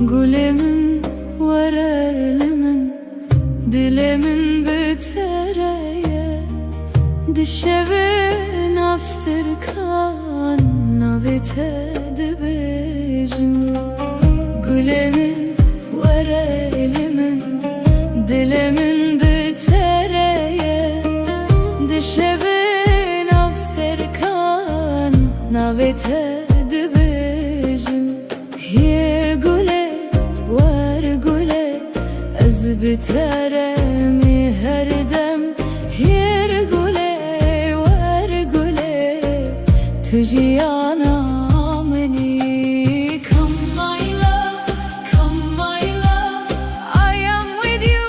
Gülemin var elimin, dilimin bitereye, dişevin abstırkan navite dibijim. Gülemin var elimin, dilimin bitereye, dişevin abstırkan navite dibijim. Hier güle var güle, ez biteremi her dem. Hier güle var güle, tujiyana meni. Come my love, come my love, I am with you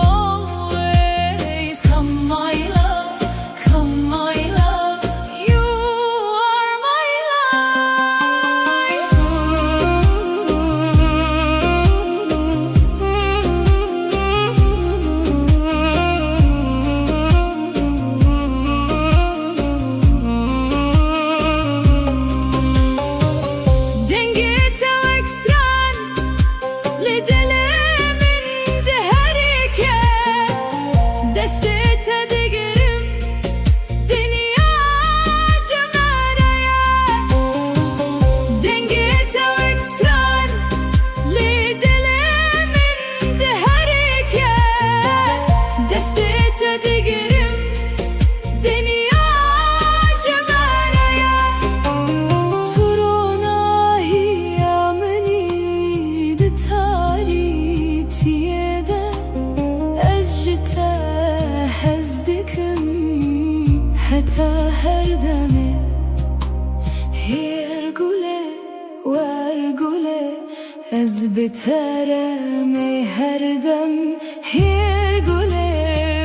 always. Come my love, come my love, you are my life. Dengete ve ekstran, lidelemin de herike, destete digerim, dünya cemreye. Dengete ve ekstran, lidelemin de herike, destete digerim, dünya cemreye. Turona hiyameni de taritiyede, ez jite hezdikim heta her deme. Hier güle var güle, ez biteremi her dem. Hier güle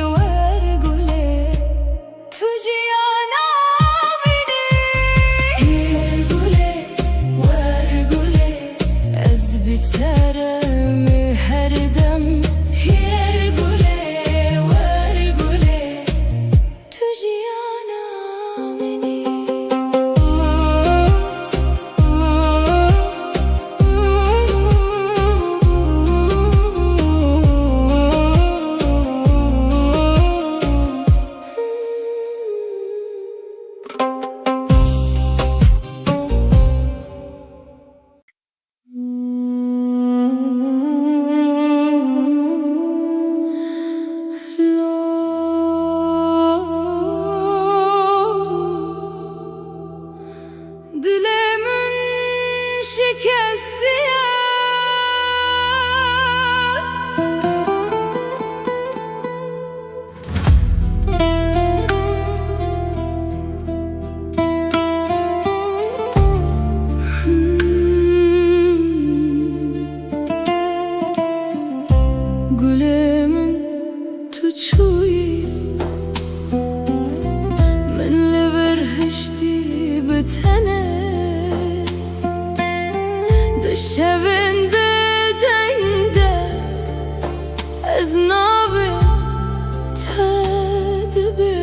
var güle, tujiyana beni. Hier güle var güle, ez biteremi her dem. Hier güle var güle, tujiyana beni. Dilemin şikesti ya, gülemin tuçuyi, minli berhişti bitene, dışevin bedende, ez nabe tedbijim.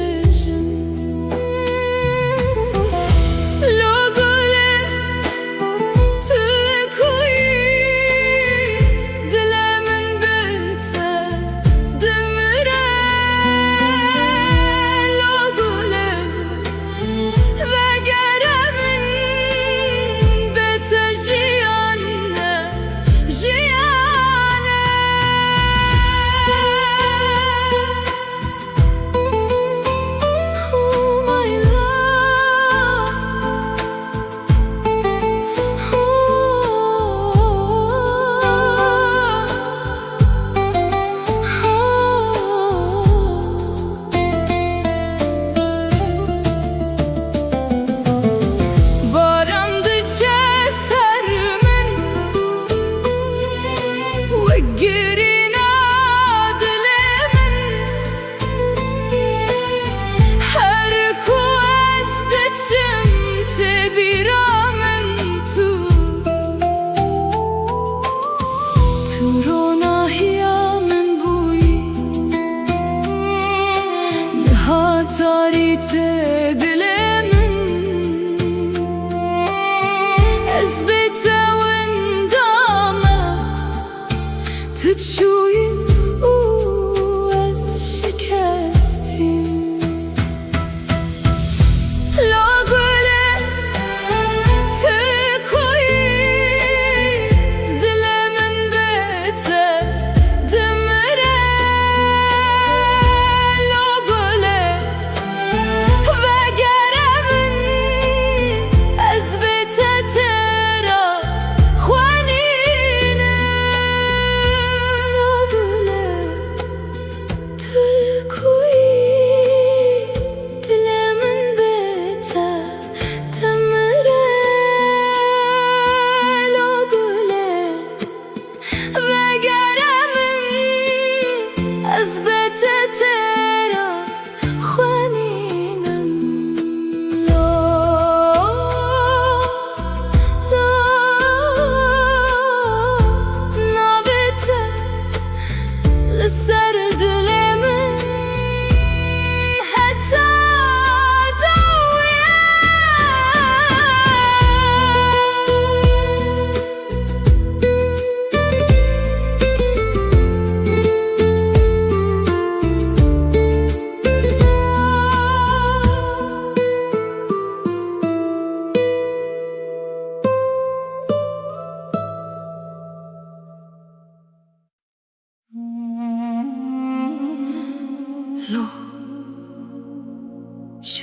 Lo güle tüle kuyi, dilemin bite demire. Lo güle ve geremin bete jiyanne,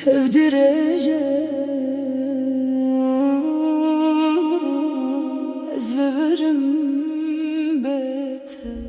şevdireceğim ezleverim beter.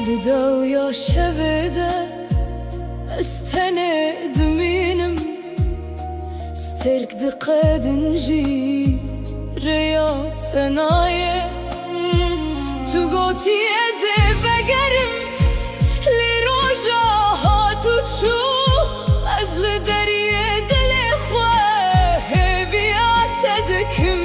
Didao ya şevede استند منم سترك دقاد نجي رياض نايه تقوتي ازي بقرم لروجا هاتو تشو ازل دريه دلخواه بيات دكم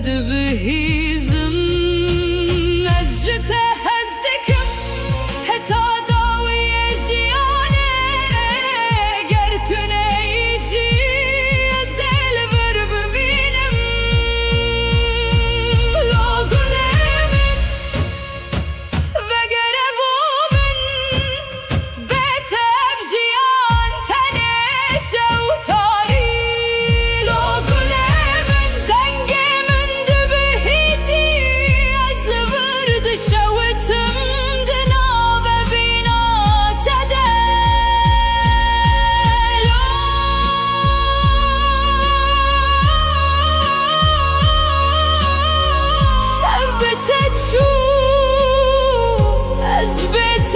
دبهيزم مجته هزدكم هتا داوي جيانه قرتنا يجي زل برب بينم لا قلمن وقربو من بيتف جيان تنش وطاري لا قلمن دنقي شوتم دناب بينا تدلو شبتت شو أزبت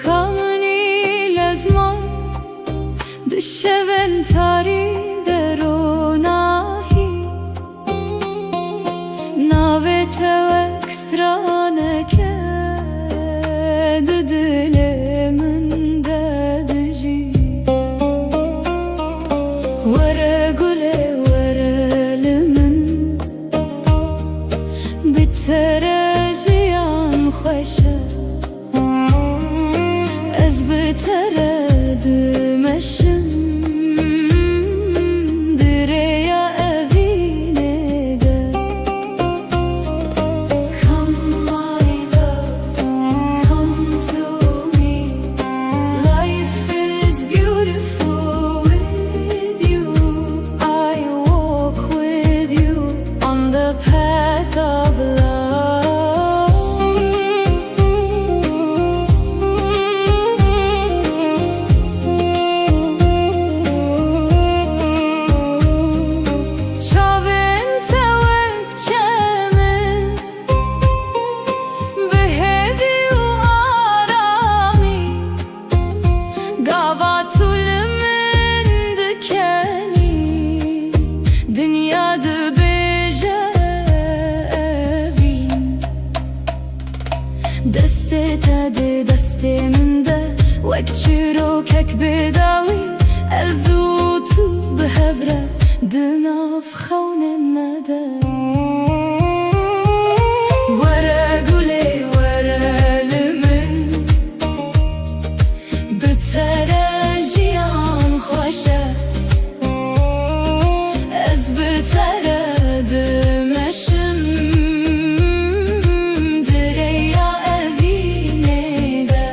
تستركمني لازمة دشة Navetevek strane kedi dilimin dedici Vere gule verelimin Biterejiyan xoşe Ez biteredim eşim Dünyadı bejevin Deste tedi desteminde Vek çirokek bedawi Elzutu behevre Dınaf xawnin mede Vere gule verelimin Bitere jiyan xoşe Ez biteredim eşim Direya evine de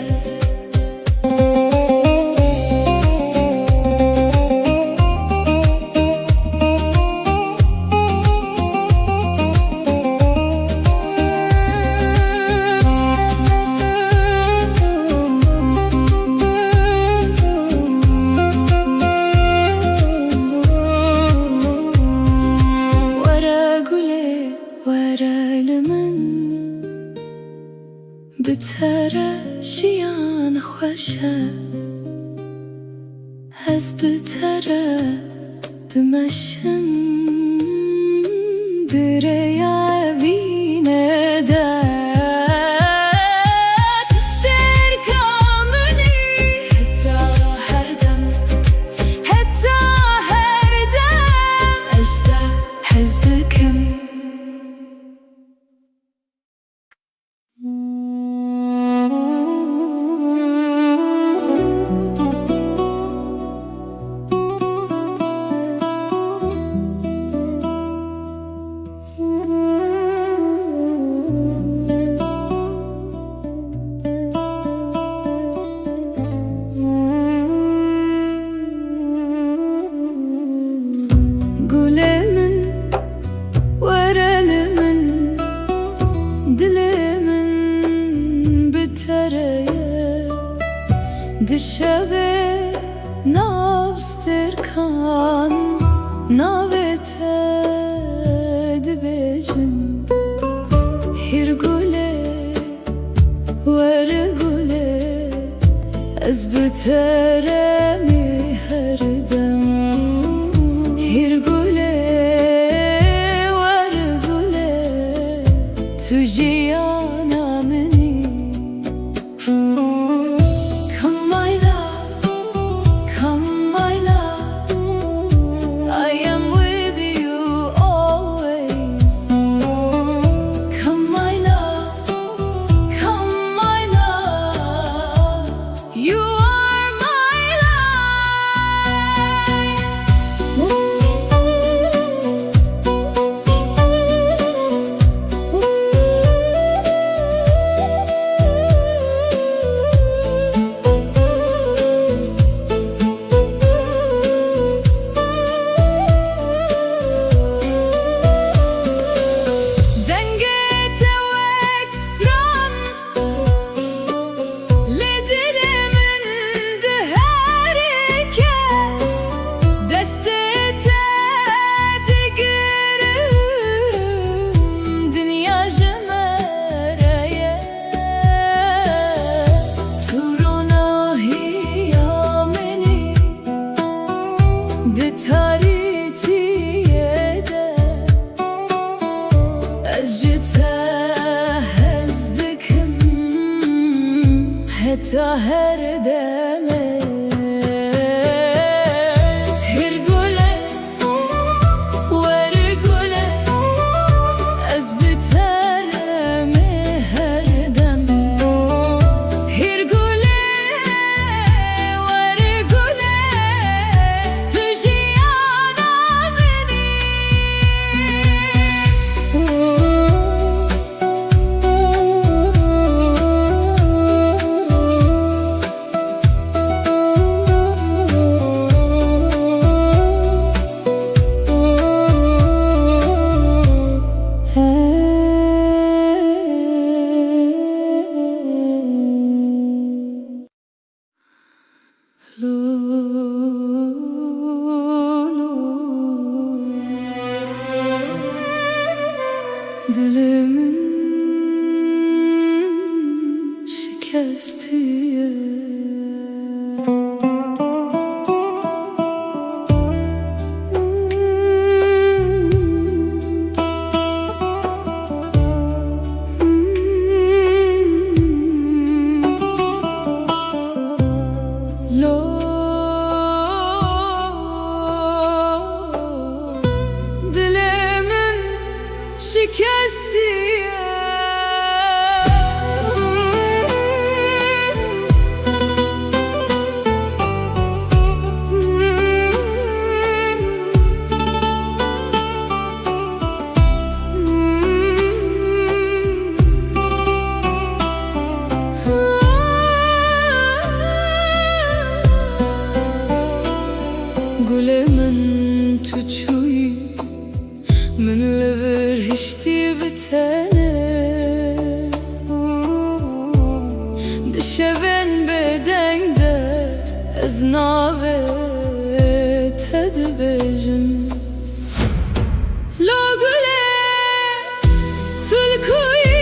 Bitere jiyan xoşe Ez biteredim eşim Direya evine de Tüster kamini Heta her dem Eşte hezdikim Dişeve navstirkan Navete dibejin Hirgule vergule Ez biteremi herdem Hirgule vergule Tujiyana meni أجتهزدكم حتى هردمه هرقوله ورقوله أزبترمي هردمه هرقوله ورقوله تجي أنا مني Dilimin şikestiye Dilimin şikestiye Gülemin tüçüyü من لبر هشتي بتانه دشبن بدنگ ده از ناوه تدبجم لو گله تلکوی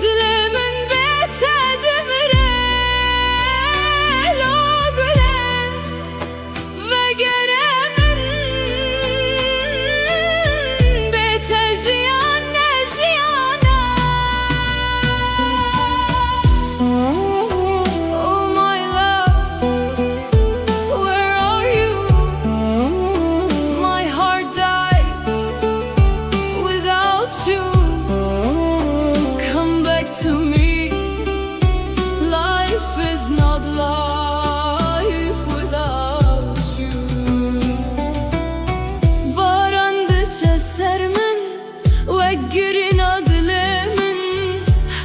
دل من بتدمره لو گله وگره To me, life is not life without you. Barandıça sermin ve girin adlemin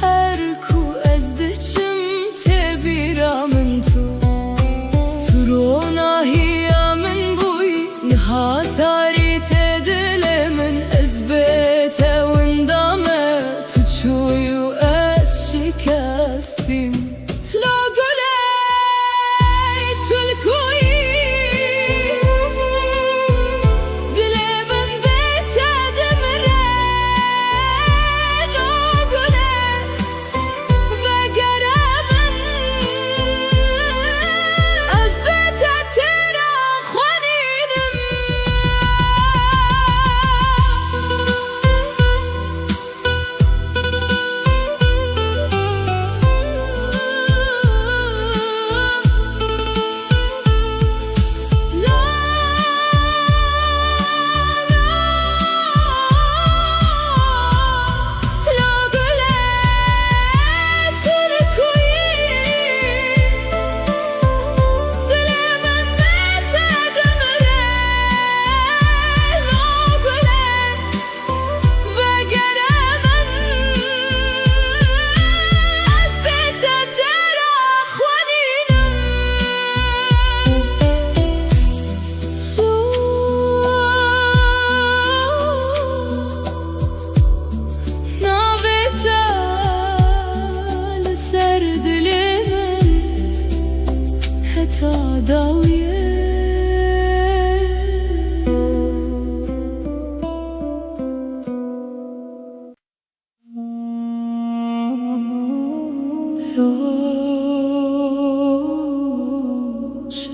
her ku ezdiçim tebiramın tu turona hiyamin buy nihatari tedilemin ezbete windame tuçuyu شکستیم لو گله تلکوی دل من بتدمره لو گله وگره من از بتتر خوانینم داویه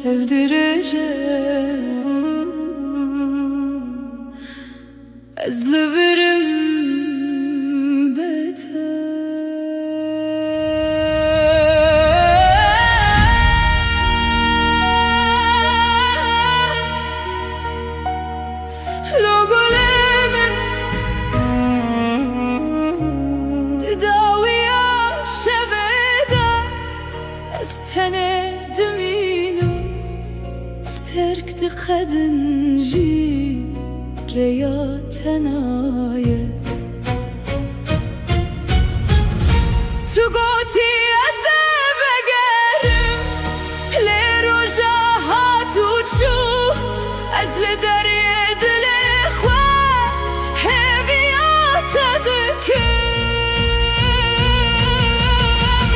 sevdireceğim أزلبرم بيته لو قلمن تداوي شبيدة استند مينو استرك تقدن جي رياتنايا تقوتي أزب أقرم لرجاها تشوف أزل دريد الإخوة هبيات تذكر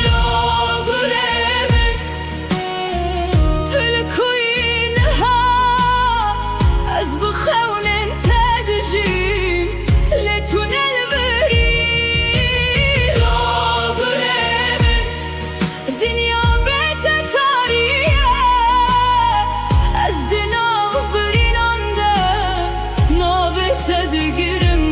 لو قلمن تلكوينها أزبخون تدجيم لتون البريد لو قلمن الدنيا بيت تاريخ أزدنا برين عنده نابت تدقرم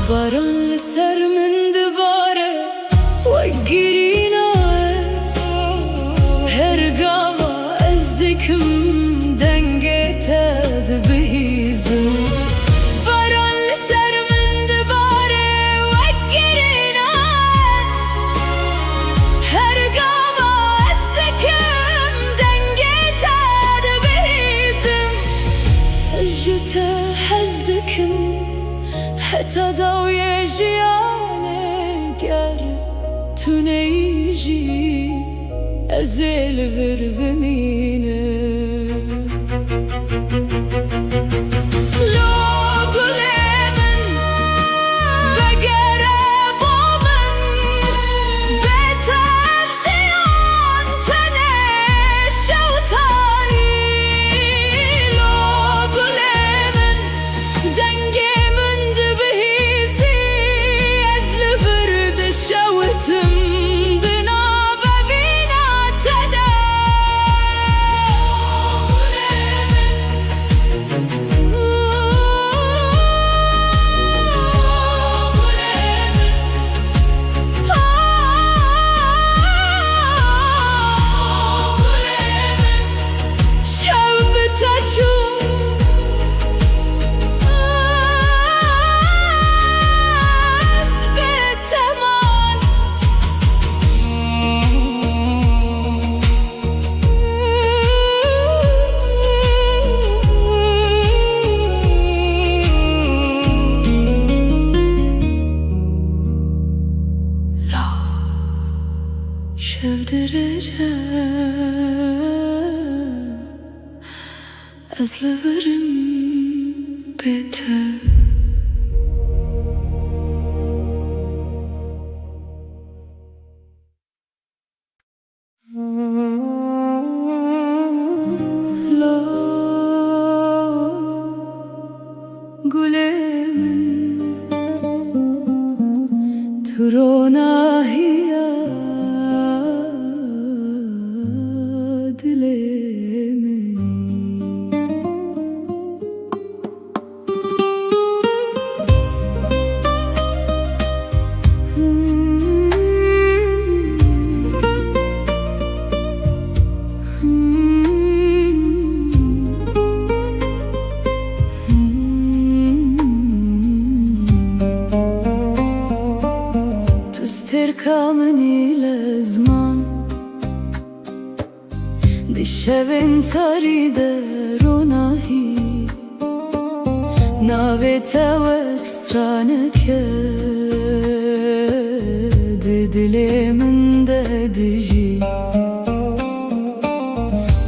باران لسر من دباره وقرين عز هرقاوة ازدكم دنقيتاد بهيزم باران لسر من دباره وقرين عز هرقاوة ازدكم دنقيتاد بهيزم اجتا حزدكم حتى ضوي جيانك يار تنيجي أزيل غرب مينه لو قلمن بقرب ومن بيتم جيان تنش وطاري لو قلمن دنقي من دبهيزي أزل برد شوتم دنابة بينا تدا شوب تجو شوف درجة أزلفرم بيته لو قلمن ترونا هي تستركمني لزمان بالشبن تريد روناهي نابتا واكسترانك ددلي من ددجي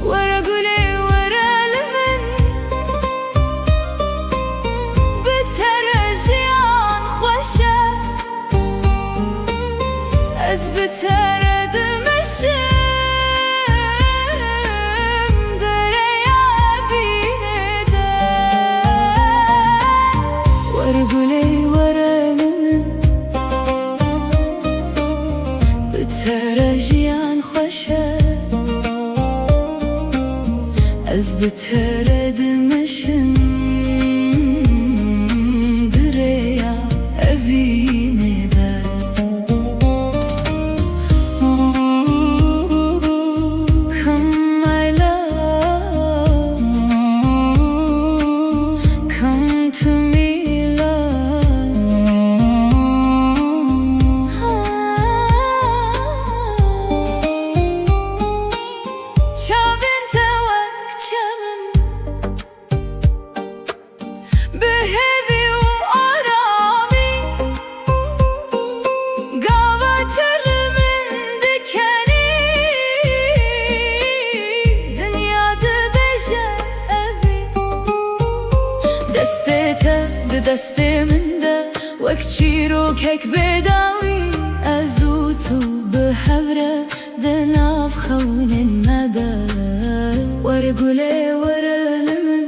ورا قولي ورا لمن بتا Ez biteredim eşim dereye binede. Var güley var elimin bitere jiyan xoşe. Ez biteredim eşim dereye binede. دستمنده وک چیروکک بداوی ازو تو بحوره دناف خون مده. ور گله ور لمن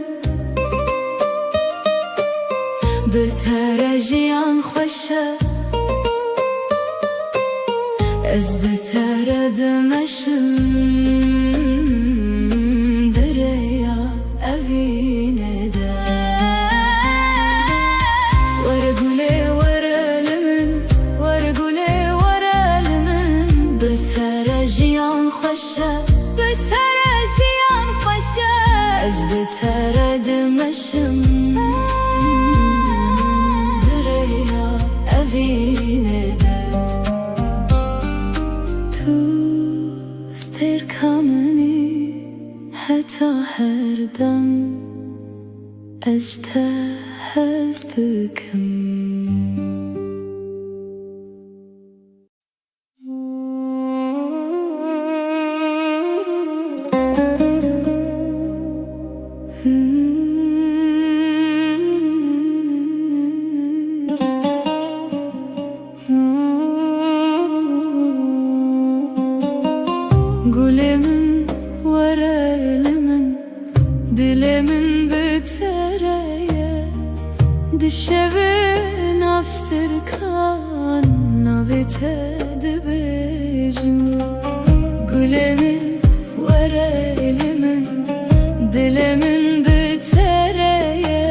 بتره جیان خوشه. از بتره دمشم دریا اوینه ده. بتره جیان خوشه. از بتره دمشم دریا اوینه ده. تو سترکامنی حتی هر دم اشته هستکم. Gülümün var elimin dilimin bitereye. Dişevin abstırkan navite dibecim. Gülümün var elimin dilimin bitereye.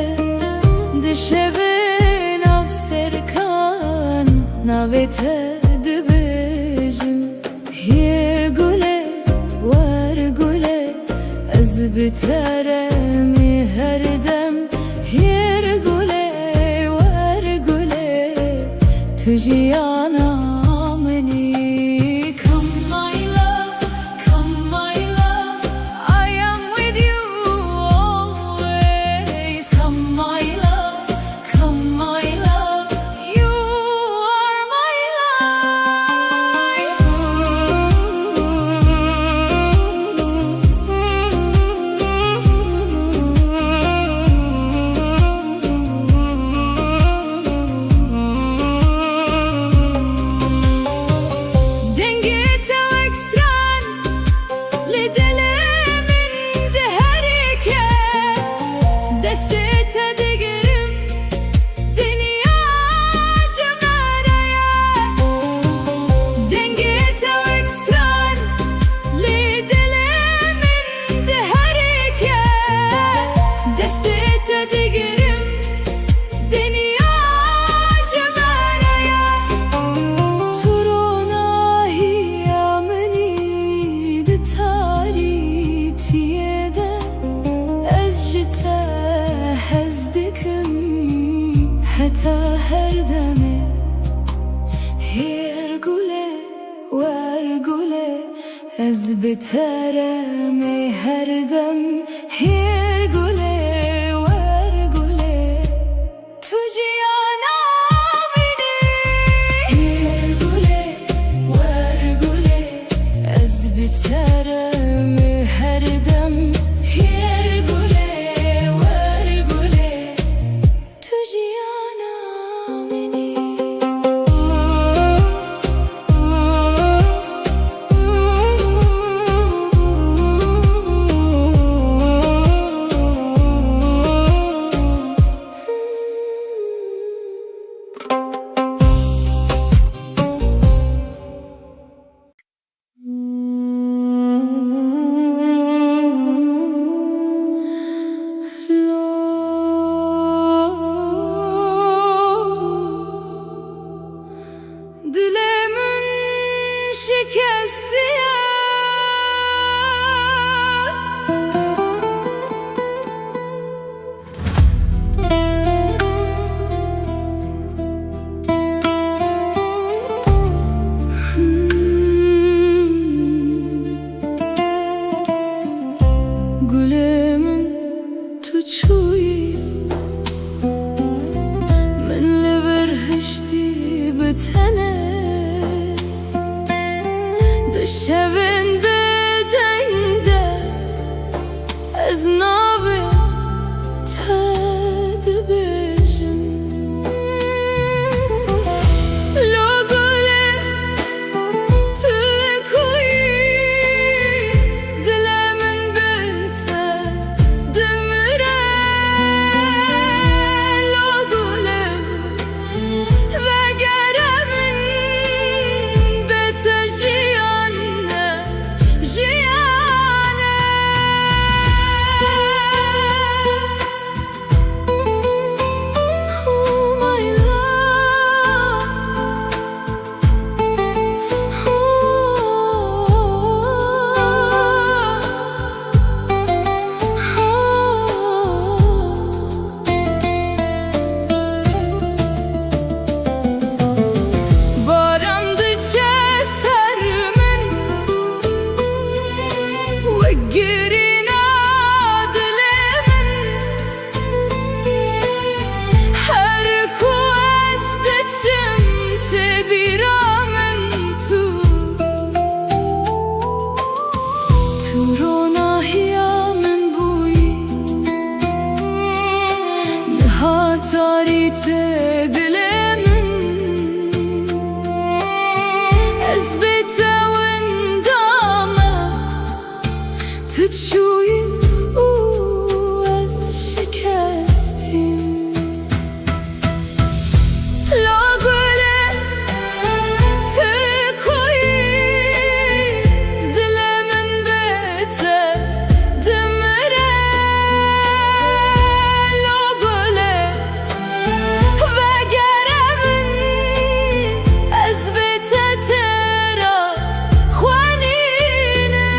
Dişevin abstırkan navite dibecim. Yer güle var güle ez biteremi her dem. Yer güle var güle tüciyana meni. Come my love, come my love, I am with you always. Come my love, come my love, you are my life. حتى هردمي هيرقولي وارقولي از بترمي هردم هيرقولي وارقولي تجي انا مني هيرقولي وارقولي از بترمي هردم هيرقولي وارقولي تجي انا مني Gülemin tuçuyi من اللي برهشتي بتنا دشبن بدنده ازنابي تدبجم لو قولي تلكوي دل من بيته دمره لو قولي وقره من بيته جيانه جيانه Oh my Barandıça sermin وقرينا دلمن حركو أزدتشم تبيرا من ترونا هيا من بوي نهاتاري تدلمن أثبت وندامة تتشوي وأز شكستي لو قولي تكوي دل من بيته دمره لو قولي وقره من أثبت ترى خوانينه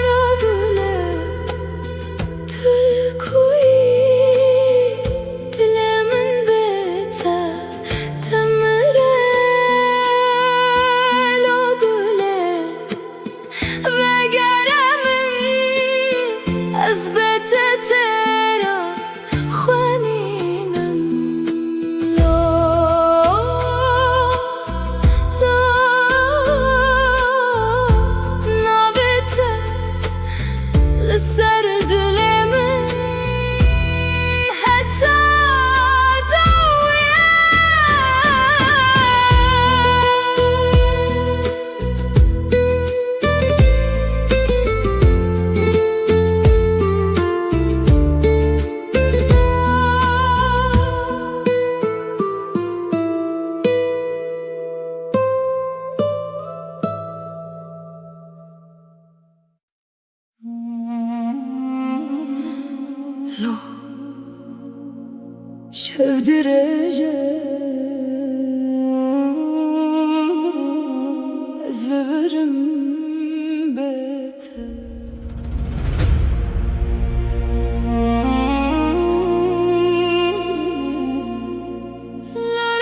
لو قولي تكوي دل من بيته دمره لو قولي وقره من أثبت ترى خوانينه نابته لسر دلمن حتى دويه لو شفدرجة أزلبرم بيته La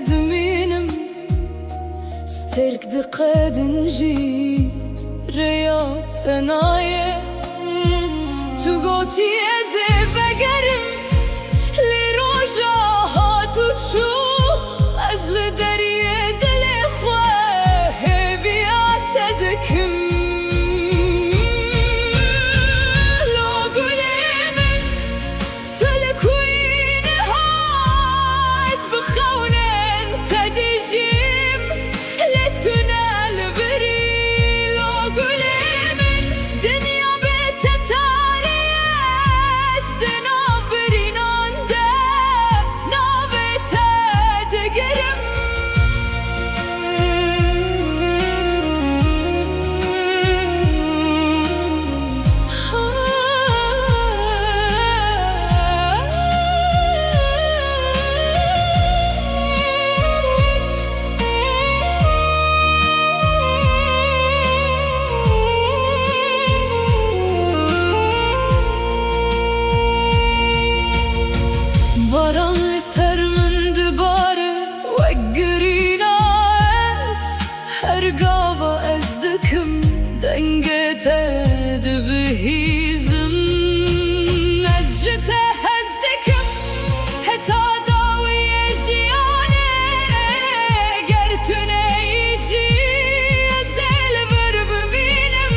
دمينم سترك دقدنجي ريات هنايا تو قوتي ازي بقرم لروجا هاتو تشو ازل دريه دل خواه بيات دكم Baran ser min dibare wek girîna ez her gava ez dikim dengê te dibihîzim ez ji te hez dikim heta dawiyê jiyanê ger tu neyîjî ez ê li vir bibînim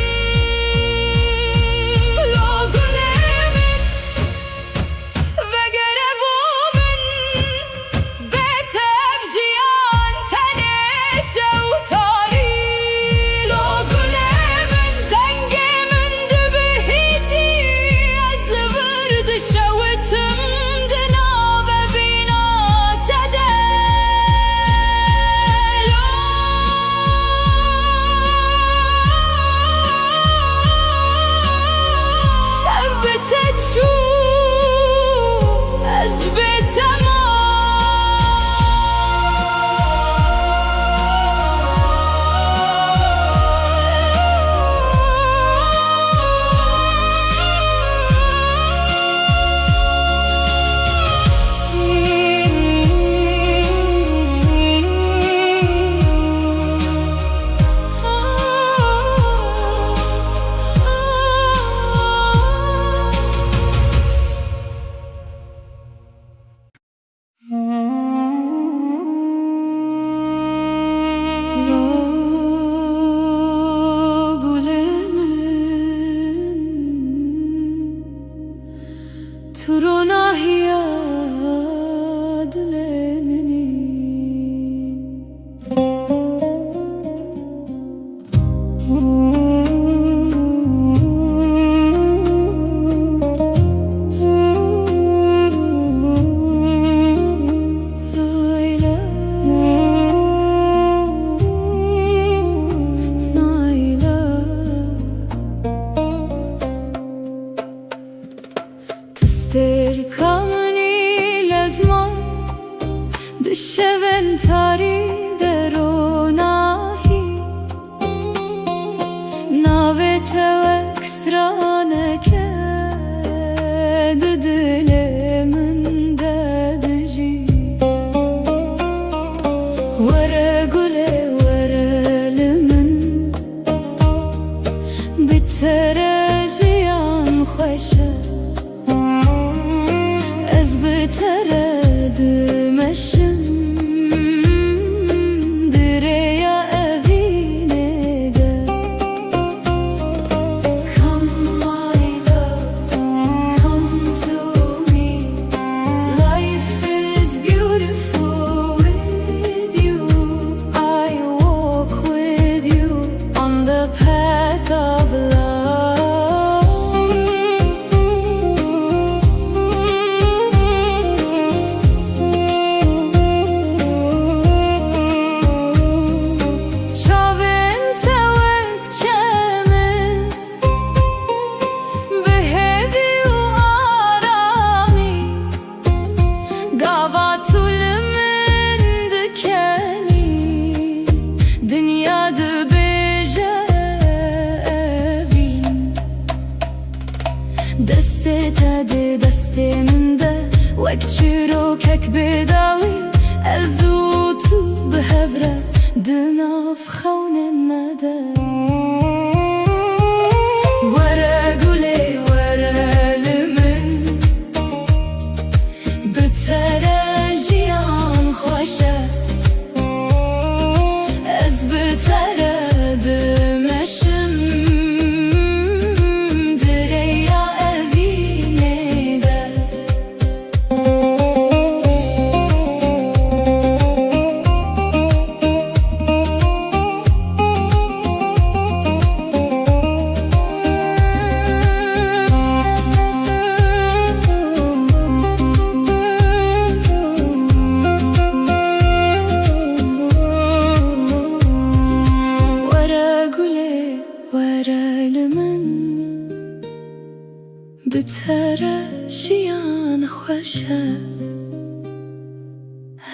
lo gulê min vegere تستركمني لازما دشبن تاري دروناهي ناوت وكسترانك ددلمن ددجي ورقلي ورلمن بترجيان خوشه بترد مشم دريا أبيني ده Come my love, come to me Life is beautiful with you I walk with you on the path of love دسته تد دسته من ده وک چروکک بداوی أزوتو بهبرة دناف خون الندى ورا قولي ورا لمن بتراجيان خوشة از بترد مشم دريا أفيني ده بتراجيان خوشة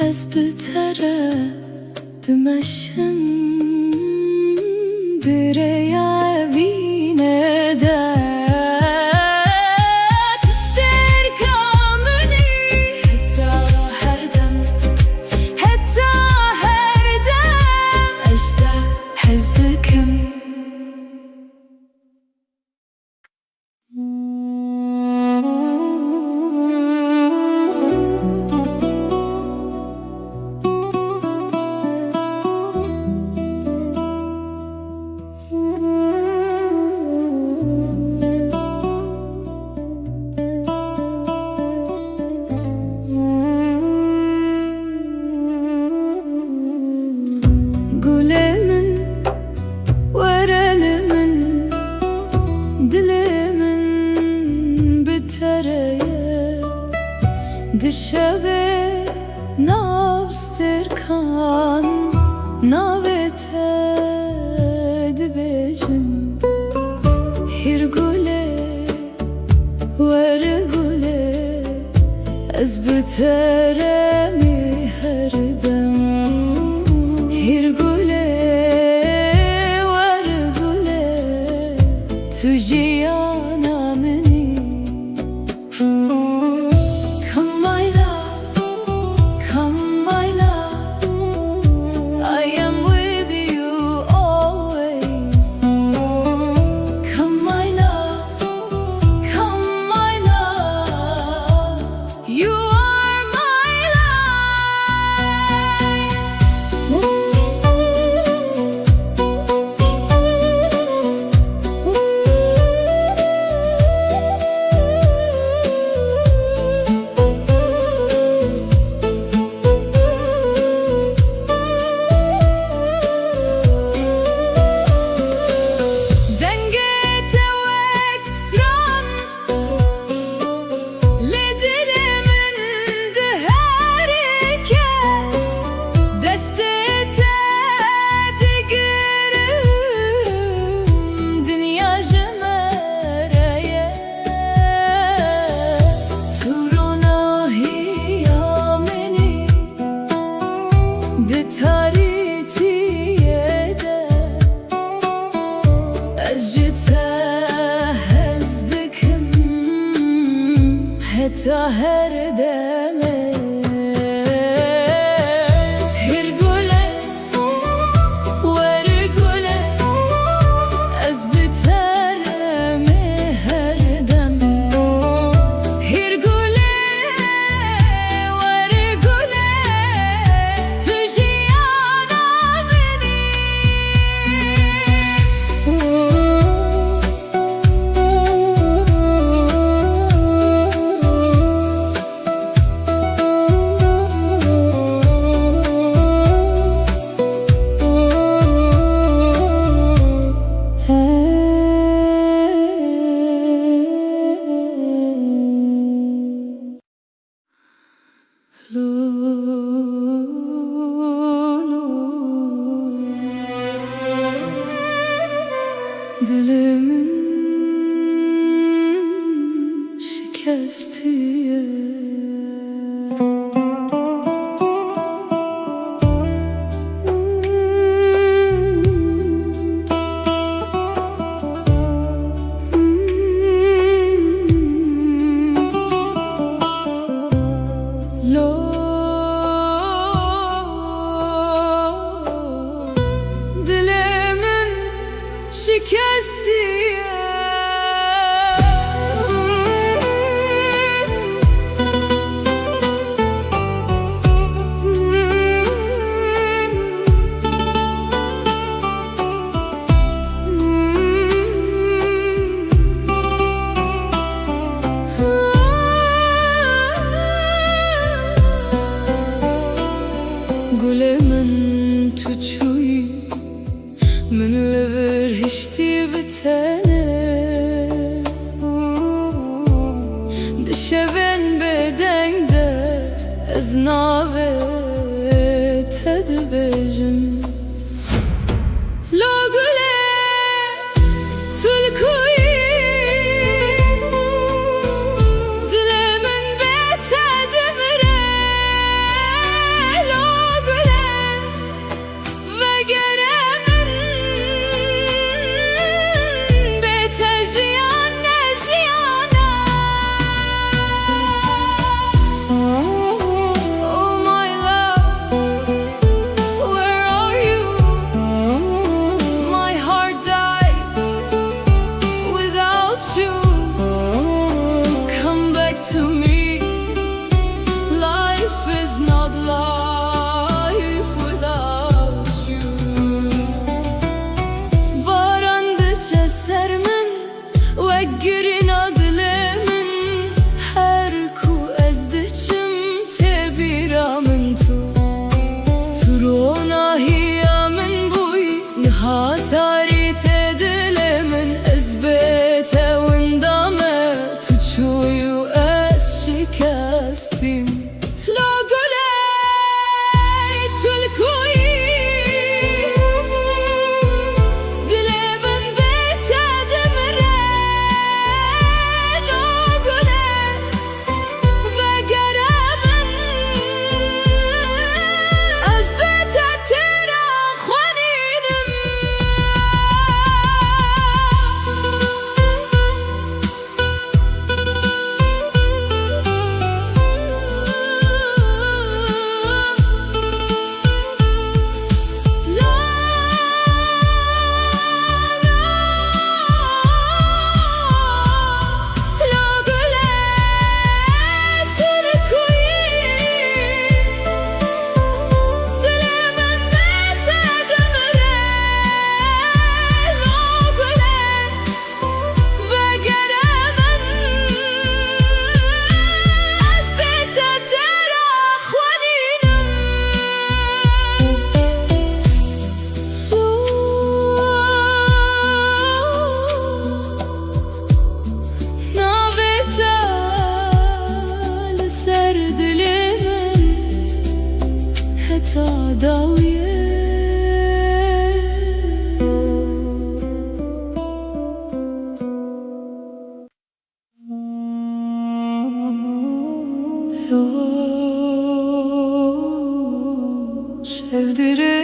از بترد مشم دريا أفيني ده دشبه نابستر کان نابته دبجن هر گله ور گله از بترمی هر دم هر گله ور گله تو جیانا منی حتى هردمه هرگله ورگله از بترمه هردمه هرگله ورگله تو جیانا منی Dilimin şikestiye Lo شکستیه گل من تو چوی من لبر هشتی بتنه دشبن بدنگ ده از ناوه تد بجم لو گله تلکوی دل من بتد مره لو گله وگره من بتجیان نجیانا Oh my love, where are you? My heart dies without you. Come back to me. Life is not life without you. Barandıça sermin وگرین دلمن هر کو از دچم تبیرا من تو روناهیا من بوی نها تاری تدلمن از بیت وندامه تو چویو از شکستیم لو گله تلکوی دل من بتد مره لو گله وگره من از بتد ترا خوانیدم تا داویه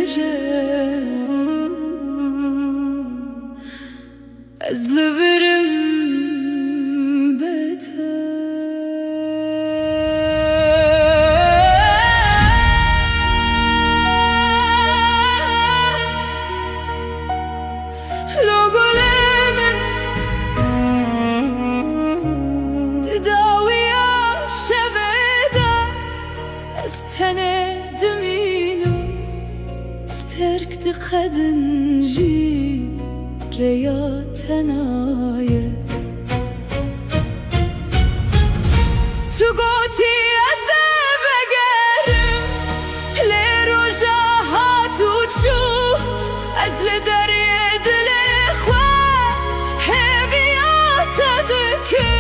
sevdireceğim ezleverim استركت خدنجي رياتنايا تقوتي أزبقرم لرجا هاتوشو أزل دريد الإخوة هبيات تذكر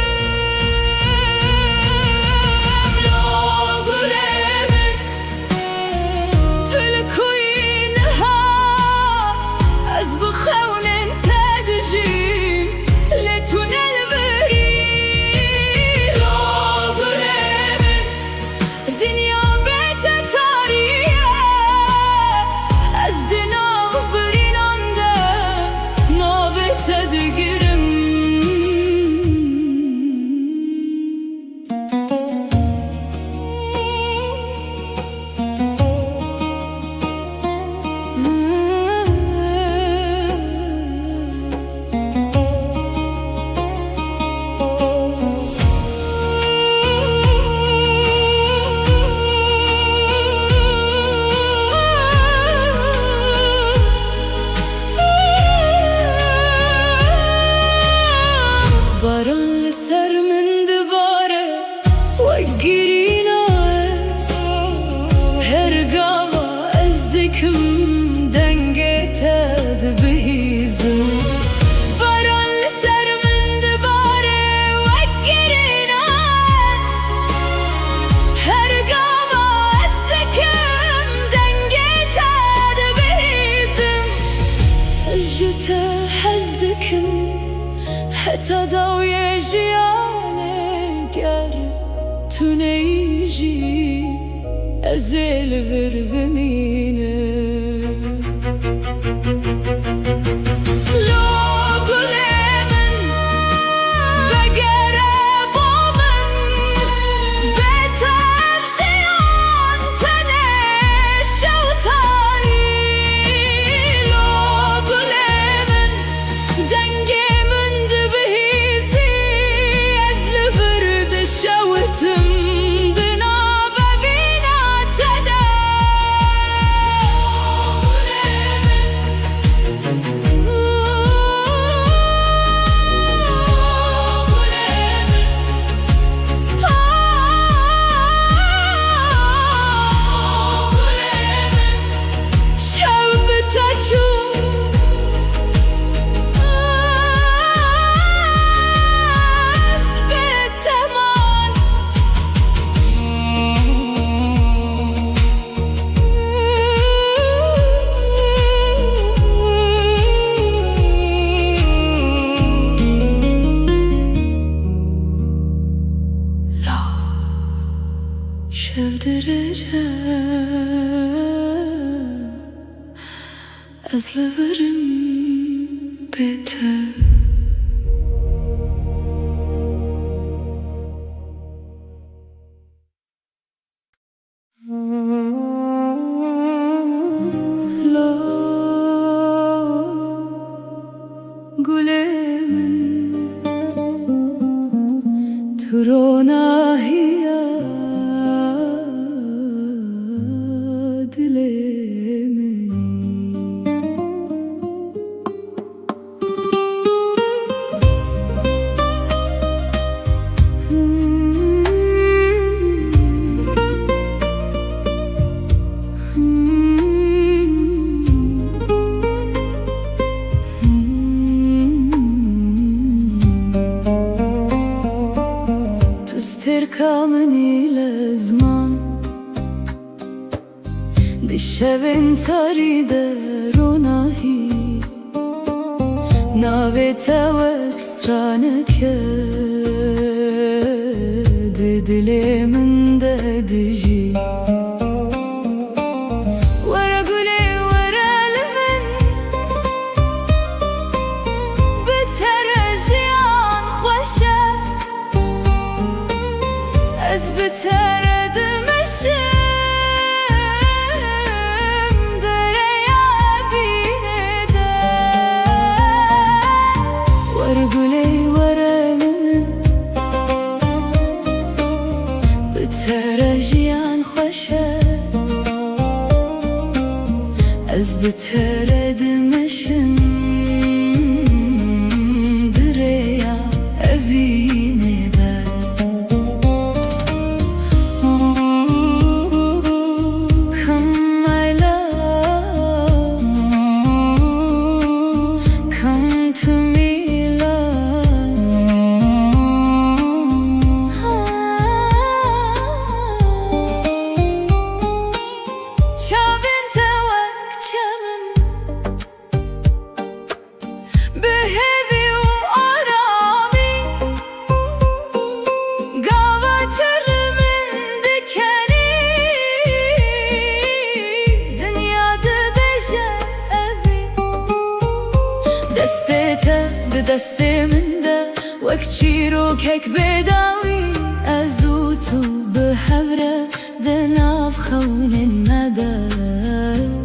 از دنیا برین آنده دكم دنگت دبهیزم باران لسر من دباره وگرین از هرگاه از دکم دنگت دبهیزم جتا حز دکم حتی دوی جیانه گر تو نیجی ازل ور بمینه لو گل من وگره با من بهتر جیان تنه شوتاری لو گل من دنگ من دبهیزی از لبرد شوتم شف درجة از لورم بهتر لا گل من تو رو ناهیه تركمني لزمان بالشبن تريد روناهي ناويت واكسترانك ددلي من ددجي ورا قولي ورا لمن بترجيان خوشه از بترد مشم دریا بینه ده ورگولی ورمن بترجیان خوشه از بترد مشم دریا بینه دست من ده وقت چیروکک بداوی ازو تو به هوره دناف خون نده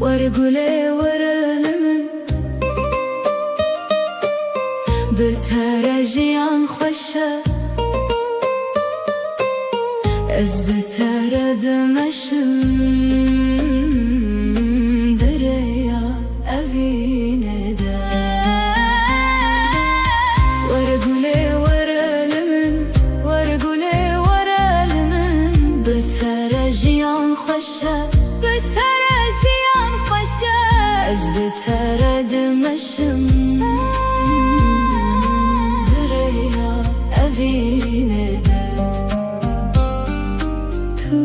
ور گله ور لمن بترجیان خوشه از بترد مشم دریا اوینه ده بترجیان خوشه بترجیان خوشه Ez beter edmeşim Direya evine de Tu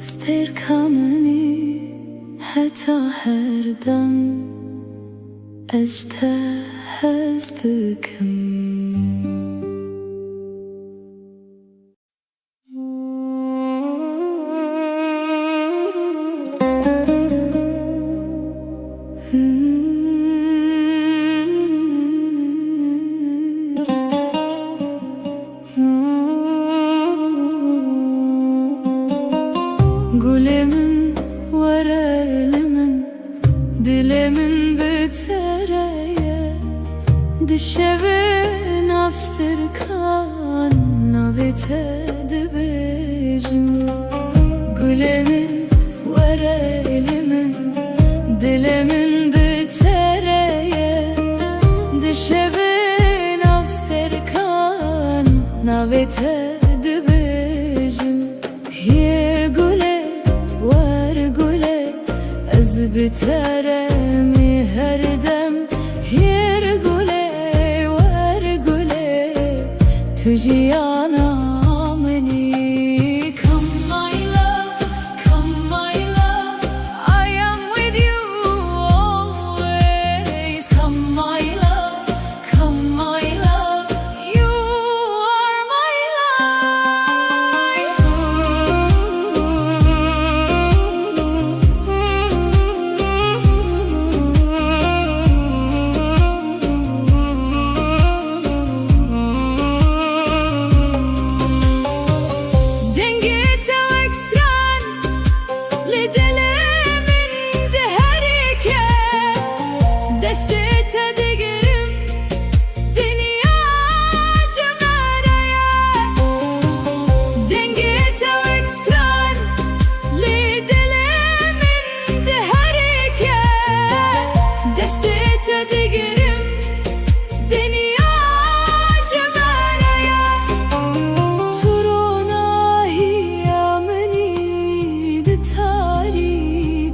sterkameni heta her dem Ez te hezdikim Gülemin var elimin, dilimin bitereye Dişevin abstirkan navite dibecim Gülemin var elimin, dilimin bitereye Dişevin abstirkan navite dibecim Yer güle var güle Ez biteremi her dem Yer güle var güle Tüciyana meni Come my love, come my love I am with you always Come my love, come my love You are my life Dengete o ekstran Lidelemin de herike Destete digerim Dünya cömereye Dengete o ekstran Lidelemin de herike Destete digerim Dünya cömereye Turona hiyameni de taritiyede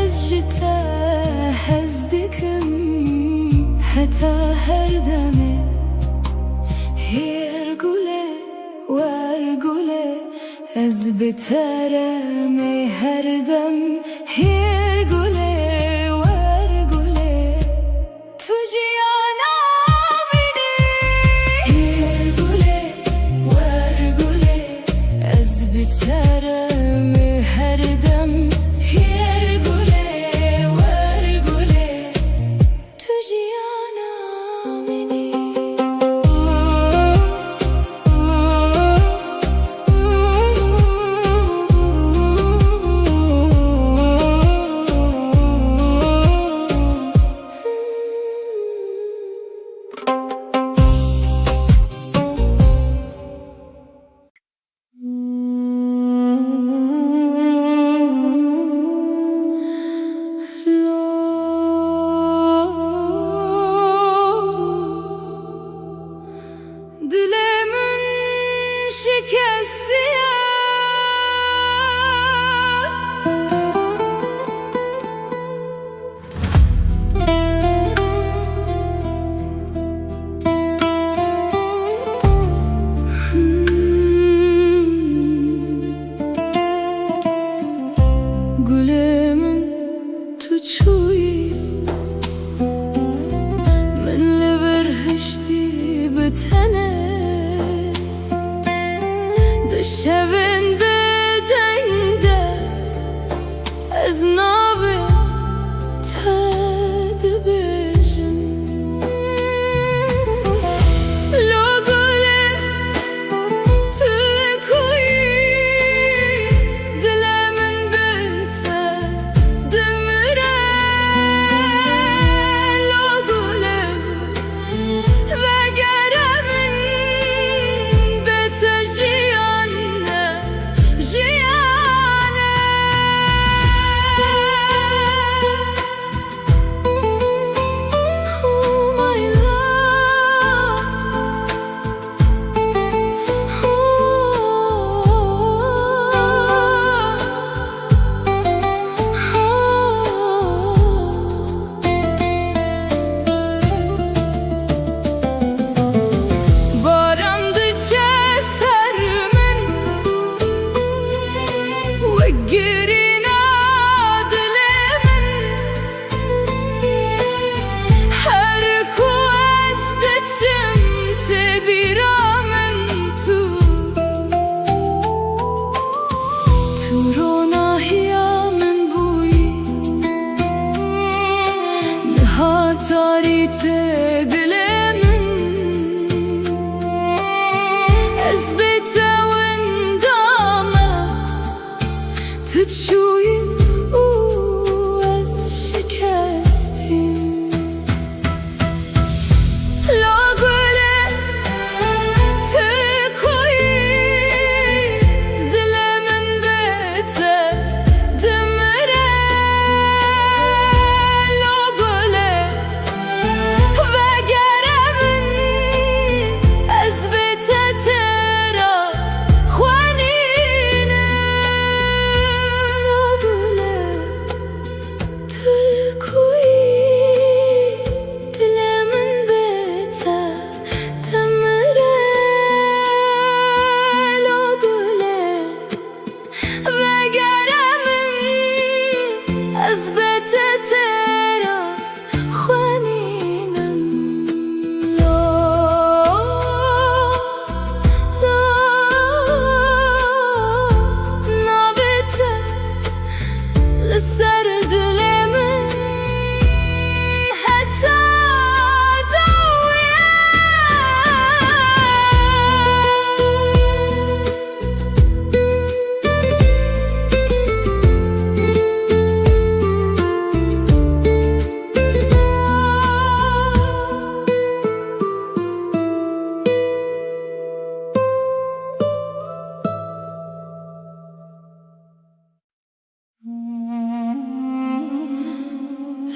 Ez jite hezdikim Heta her deme Yer güle var güle Ez biteremi her dem Yer güle var güle Tüciyana beni Yer güle var güle Ez biteremi her dem Yer güle var güle Tüciyana beni Dilemin şikesti Gülemin tuçuyi Minli verhişti bitene Dışevin bedende Ez navi tedbijim Lo güle tüle kuyi Dilemin bite demire Lo güle ve geremin bite jiyanne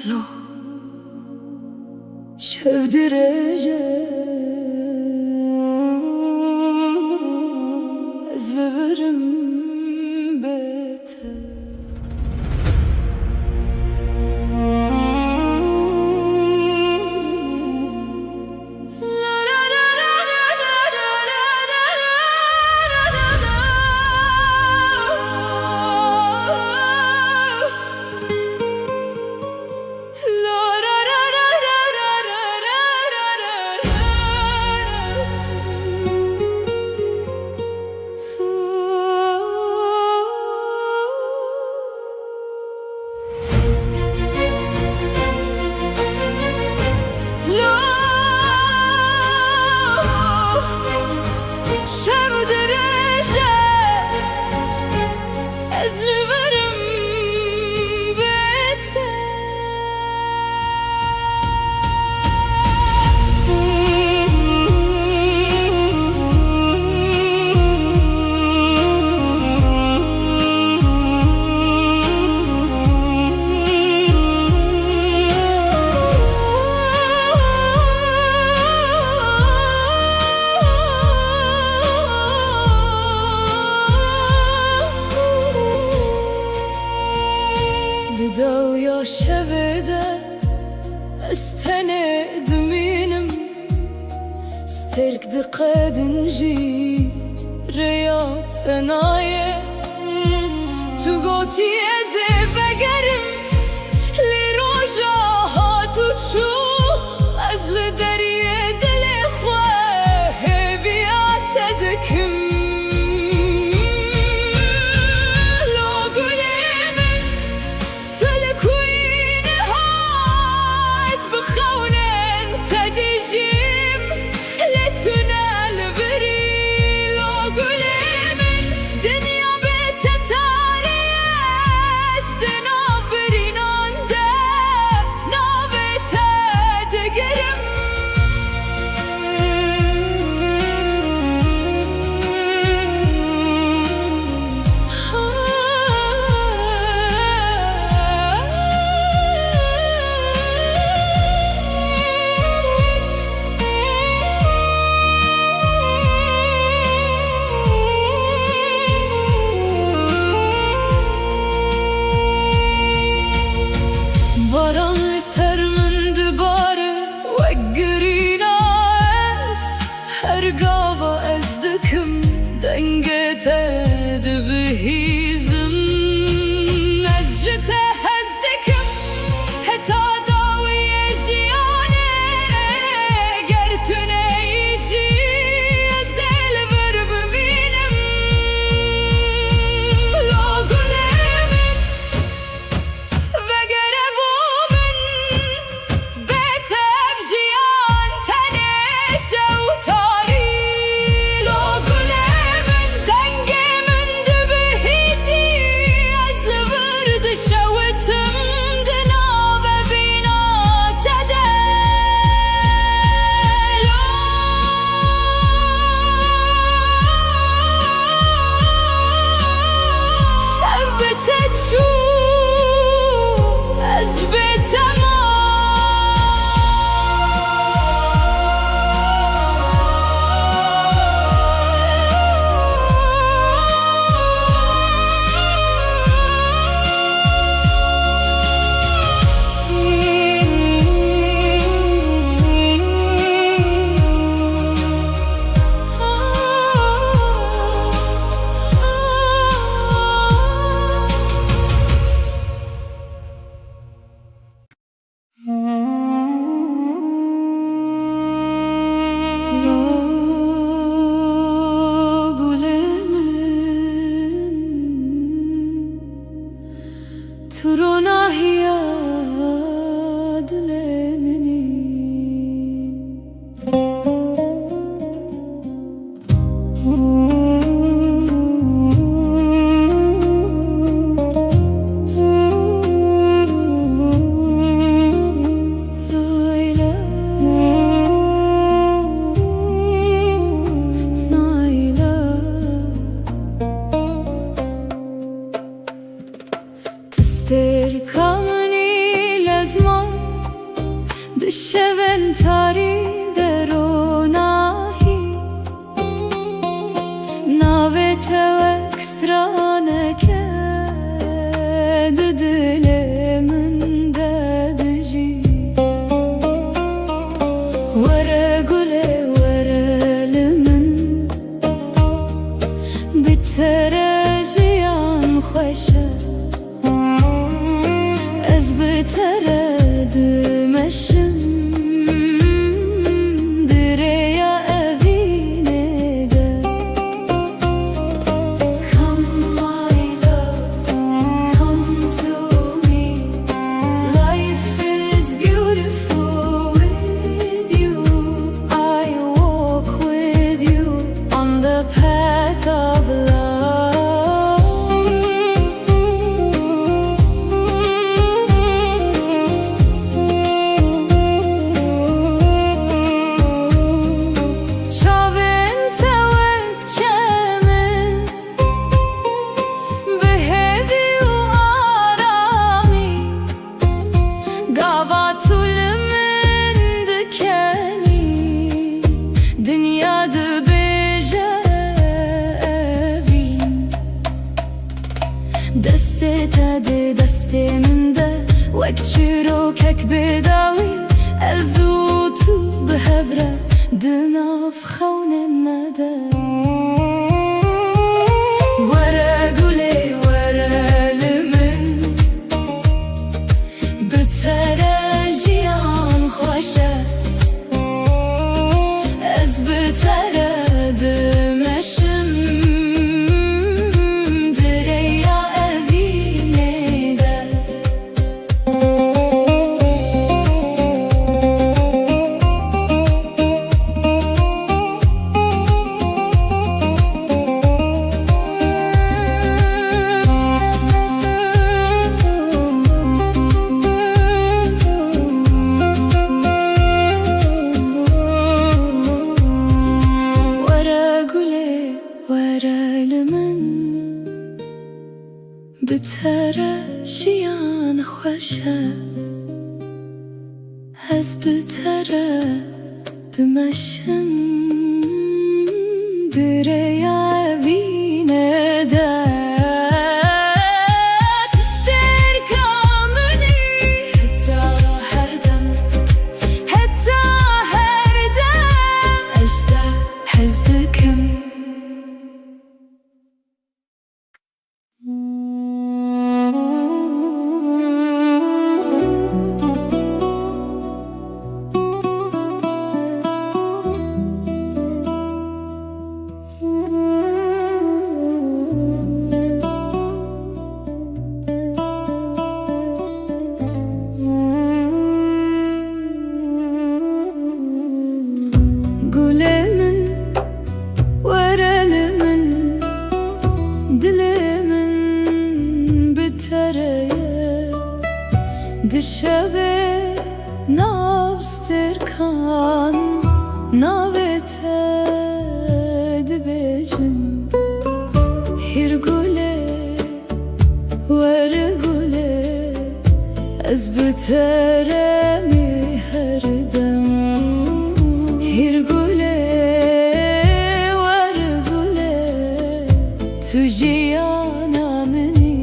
لو شاف درجة أزلفرم بيته داو يا شبده استند منم سترك دقاد نجي رياض نايه تو قوتي ازي بقرم لروجا هاتو تشو ازل دريه دل خواه بيات دكم Baran ser min dibare weggerî nas her gava ez dikim denge te dibihîzim ez ji te hez dikim heta dawiye jiyane ger tu neyîjî ez ê li vir bibînim lo gulê min vegere Stări ca mâinile-s Sheventari deronahi Navete ekstraneke Dilimin dediji Vere gule verelimin Biterejiyan khoşe Ez biteredim eşim دسته تده دسته منده وک چیروکک بداوی ازو تو بهوره دناف خونه مده وره گله وره لمن بتره جیان خوشه از بتره دمشم بتره جیان خوشه از بتره دمشم دریا وینه ده تستر کامنی حتی هر دم اشته حزدکم دشبه نابستر کان ناوته دبجن هر گله ور گله از بتره می هر دم هر گله ور گله تو جیانا منی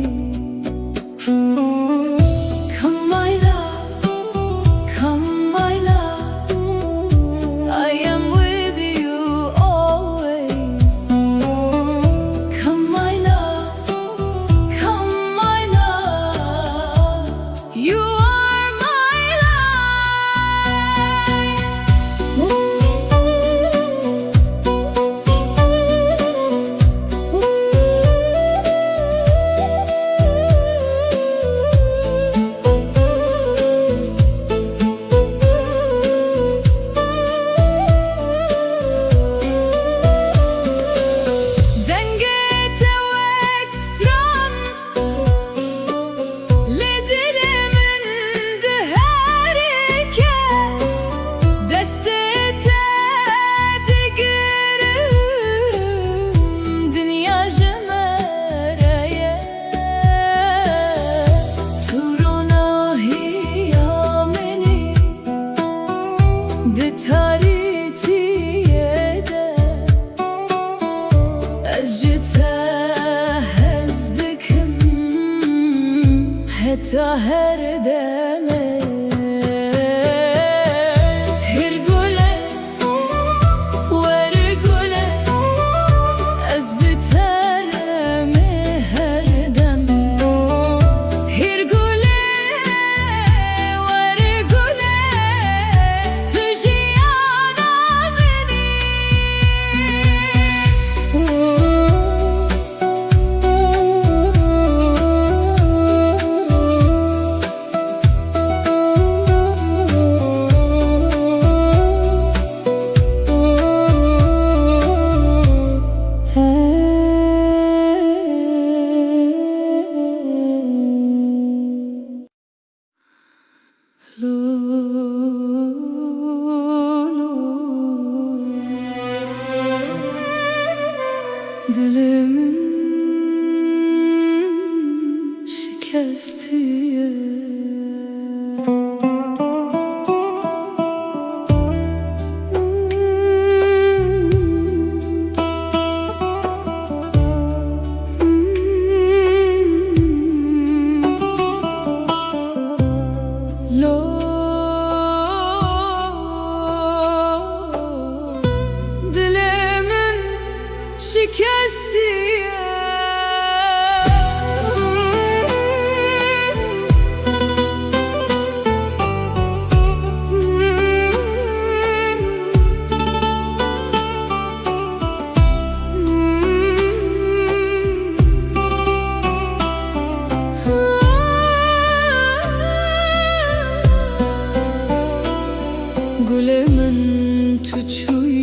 You are my love. حتى هردمه Dilimin şikestiye Dilimin şikestiye Gülemin tuçuy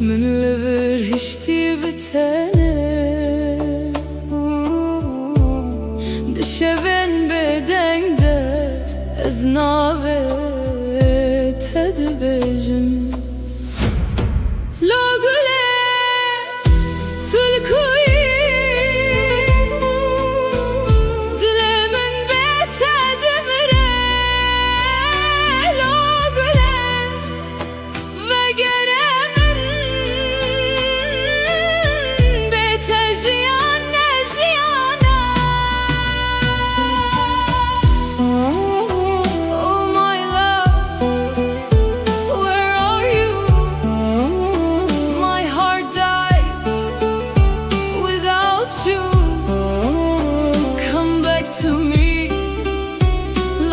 من لبر هشتي بتانه دشبن بدنگ ده از ناوه تدبجم لو گله تلکوی دلمن بتدمره لو گله وگره To me,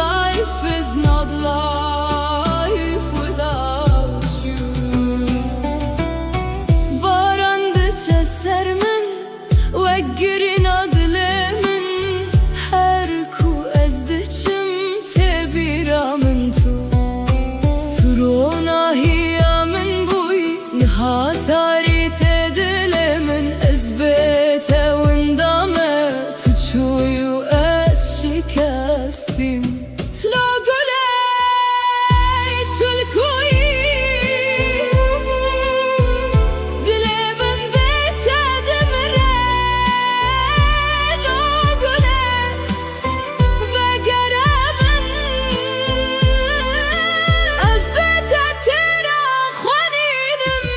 life is not life without you. Barandıça sermin ve girin adlemin her ku ezdiçim tebiramın tu turona hiyamin buy nihatari tedilemin ezbete windame tuçuyu شکستیم لا گله تلکوی دل من بتدمره لا گله وگره من از بتتر خوانینم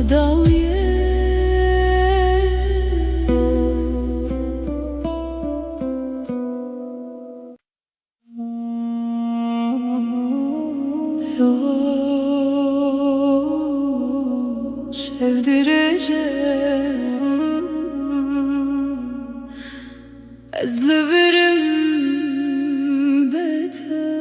داویه sevdireceğim ezli verim beter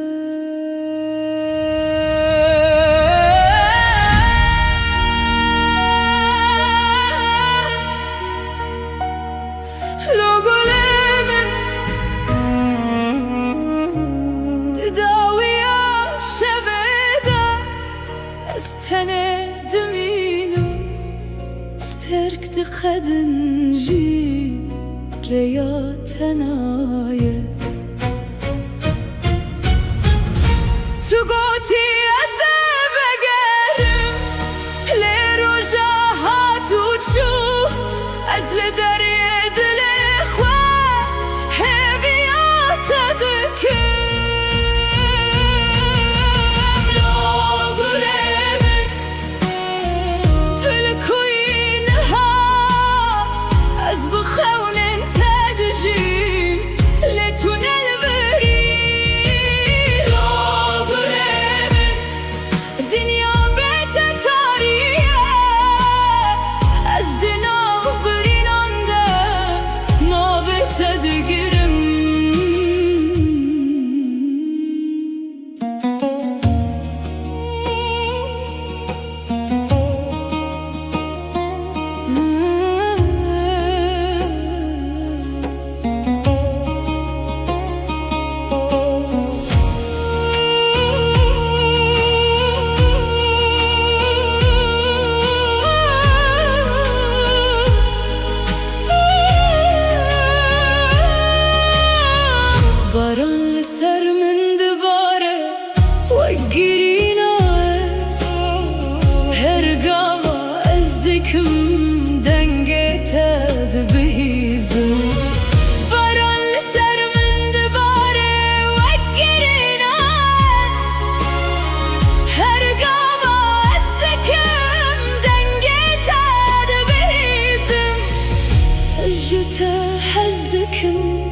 تو گوتی از بگرم لروجا هاتو چو از لدریه دل خواه هبیات دکم لا گلم تلکوینها از بخون تدجیم لتون البری لا گلم دنیا بيت تاریه از دناو برینانده نابت دگرم باران لسر من دباره وگیری ناز هرگاه از دکم دنگه تد بهیزم باران لسر من دباره وگیری ناز هرگاه از دکم دنگه تد بهیزم جتا حزدکم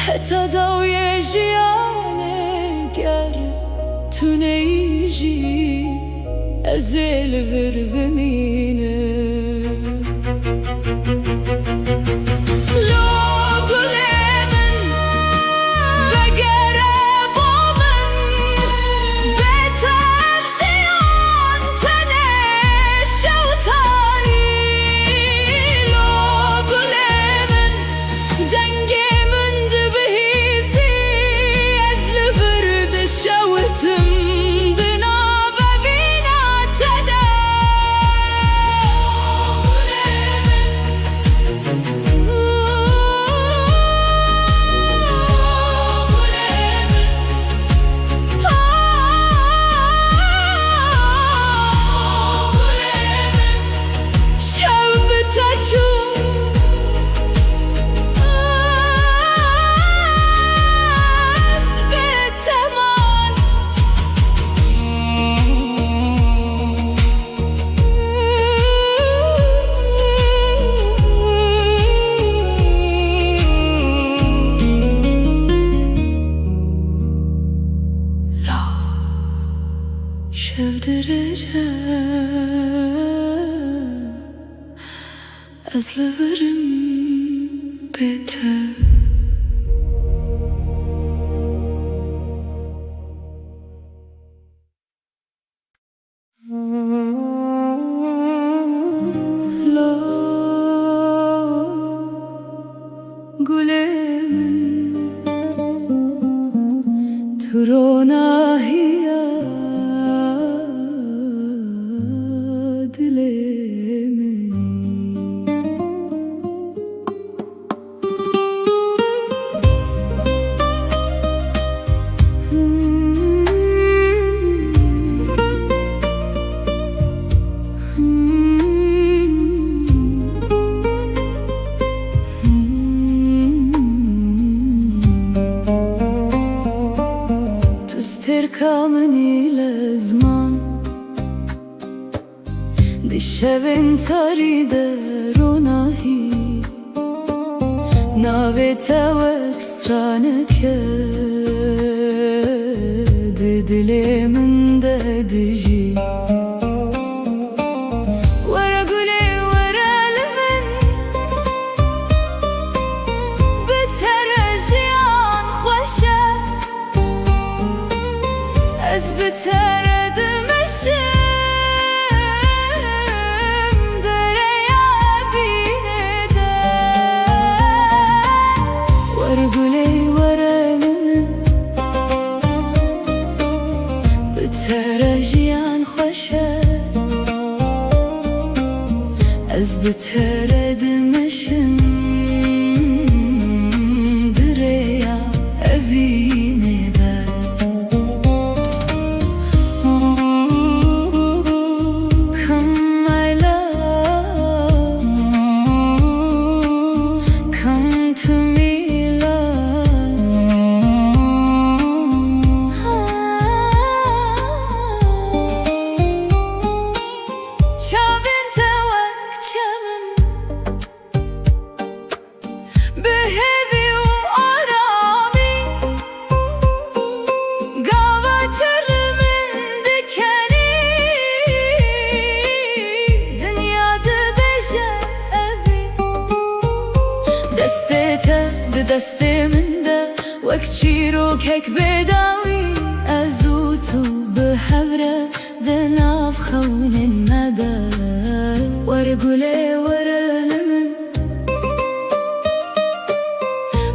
حتی داوی جیانه گر تو نیجی از الور بمینه لا گلمن وگره با من بتر جیان تنه شوتاری لا گلمن دنگه شوتم دنا ببینا تدا شف درجة از لورم بهتر لا گلمن تو رو ناهیه تركمني لزمان بشوين تريد روناهي ناويتا واكسترانك دلي من دجي ورا قولي ورا لمن بترجيان خوشه از بترد مشم دریا بینه ده ورگولی ورلمن بترجیان خوشه از بترد مشم دریا بینه ده دسته من ده وک چیرۆکێک بێداوی ئەزوو تو بهەورە دەناو خەونێن مەدە وەرە گولێ وەرە لە من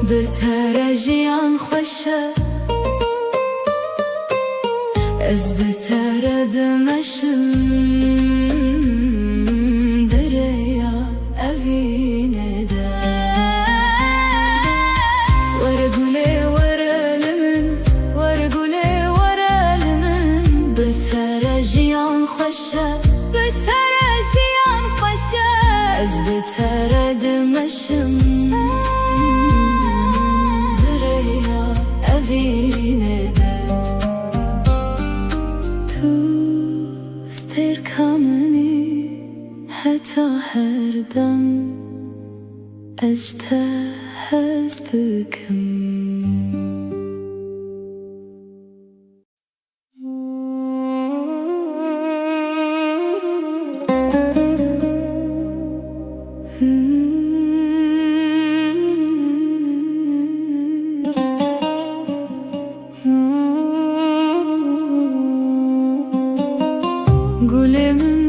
بتەرە ژیان خۆشە ئەس بتەرە دمەشم دەرەیە ئەڤینەدە وەرە گولێ وەرە لە من وەرە گولێ وەرە لە من بتەرە ژیان خۆشە بتەرە ژیان خۆشە ئەس بتەرە دمەشم دەرەیە ئەڤینەدە حتى هردم أجتهزتكم Gülümün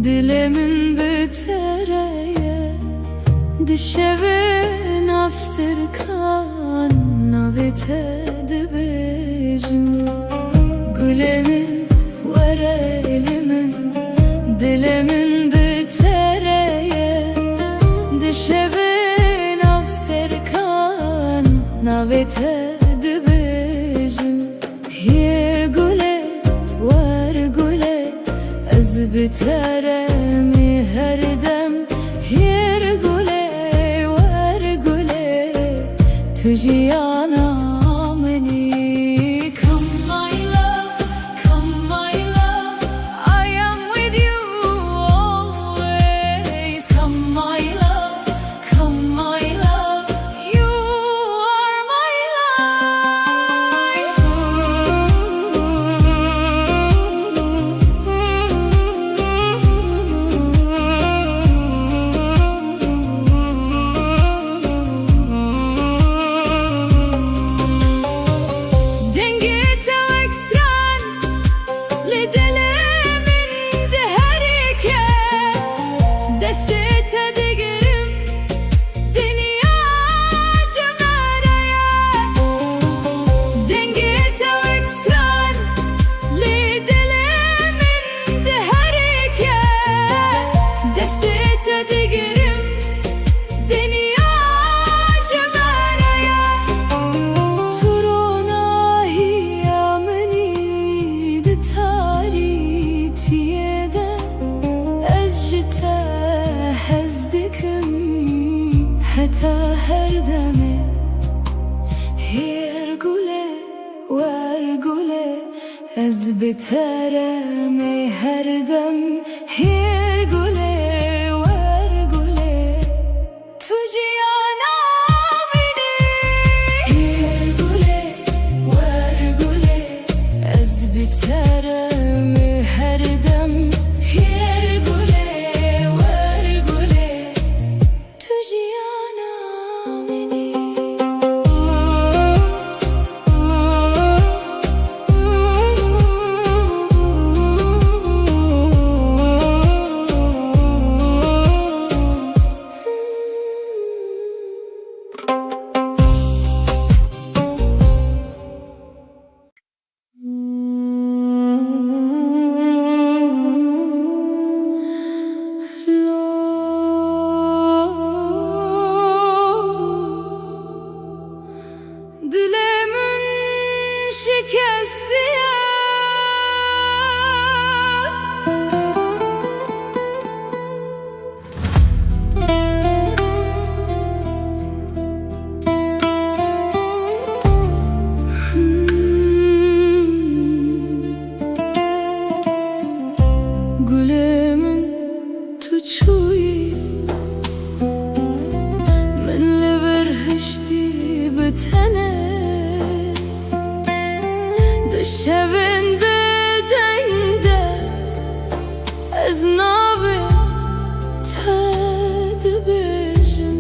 Dilimin bitereye dişevin abstırkan navite dibejim Gülemin vere elimin dilimin bitereye dişevin abstırkan navite dibejim Yer güle var güle Ez biteremi her dem Yer güle var güle Tujiyana meni Come my love, come my love I am with you always Come my love, come my love You are my life حتى هردمي هير قولي وارقولي از بترمي هردم هير قولي وارقولي تجيانا مني هير قولي وارقولي از بترمي هردم هير قولي وارقولي تجيانا şikestiye Gülümün tuçuyi من لبرهشتی بتنه دشوین بدنده از نابه تد بجم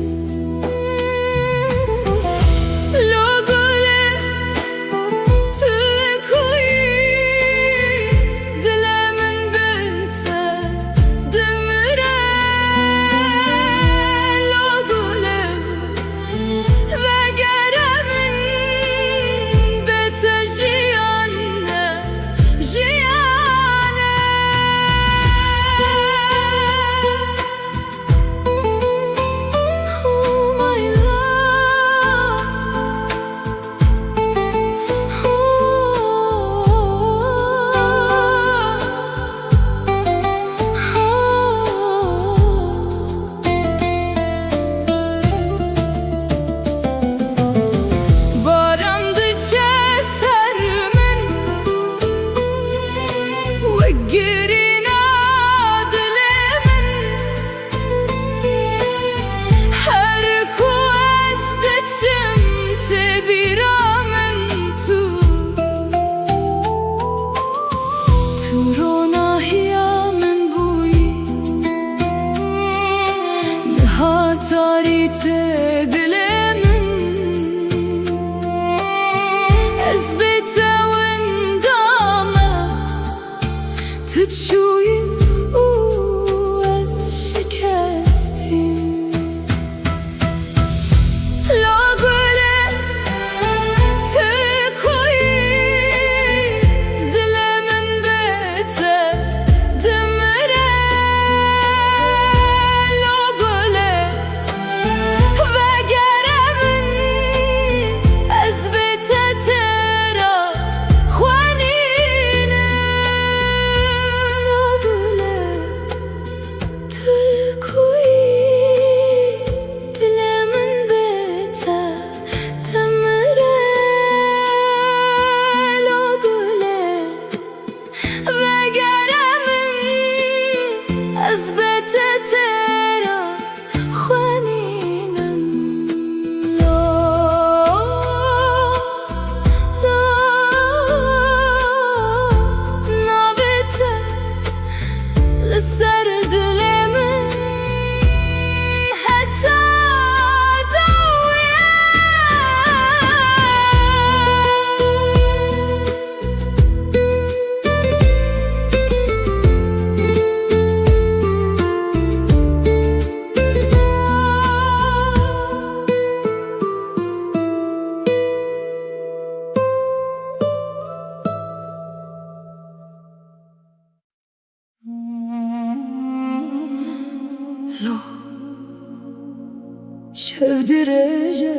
شودرجة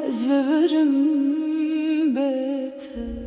أزلفرم بيته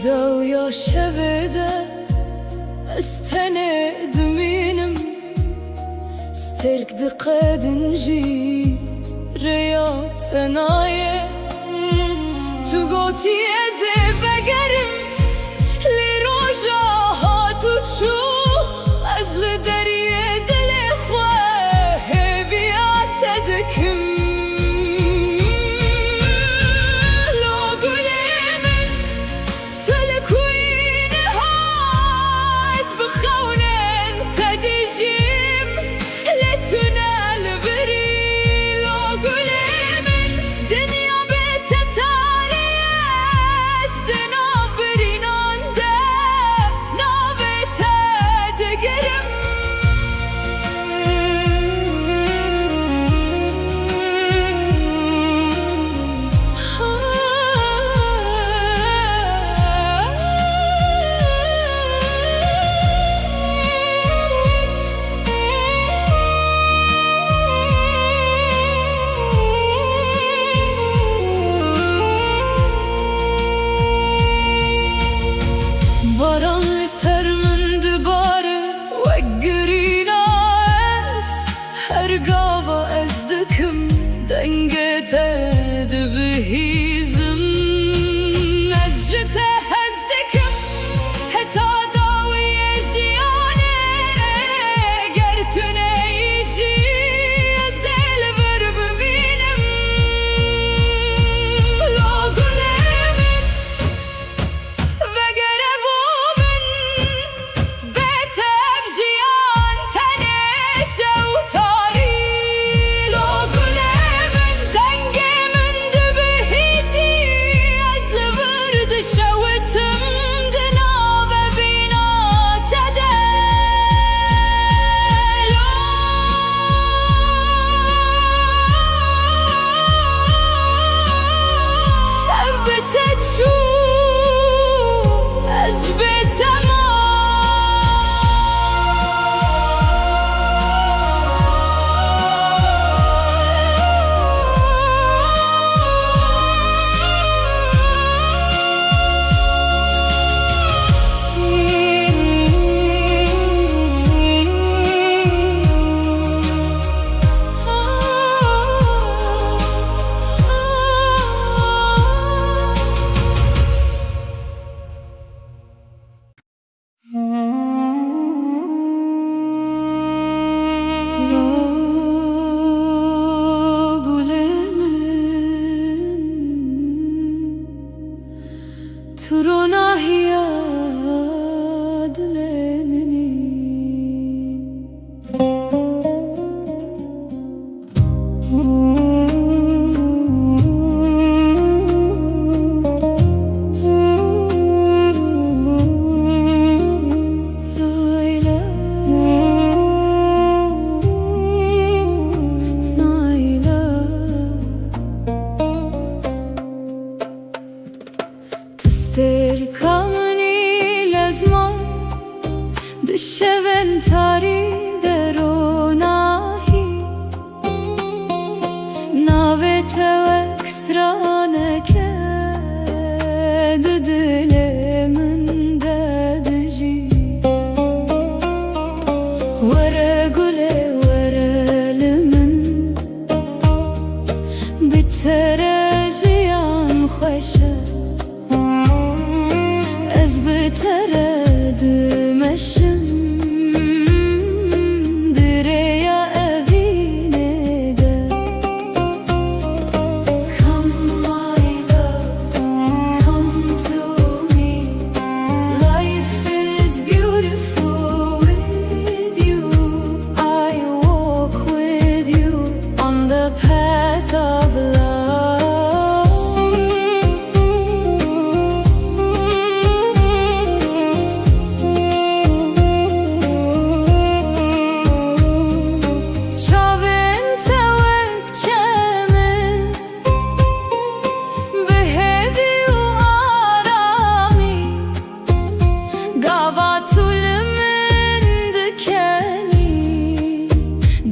داو يا شبده استند منم سترك دقاد نجي رياض نايه تو قوتي ازي بقرم لروجا هاتو تشو ازل دريه دل اخوه بيات دكم Ergava ezdikim dengete dibihizim Ezcite ezdikim heta daviye jiyane Gertüne işi ezel ver bevinim Lagulemin ve gerebumin betev jiyan tene şevta Logulemin dengemin dibi hiç Navete ekstrane kedi dilimin dedici Vere gule verelimin Bitere jiyan khoşe Ez bitere dimeşim Direya evine de Come my love, come to me Life is beautiful with you I walk with you on the path of love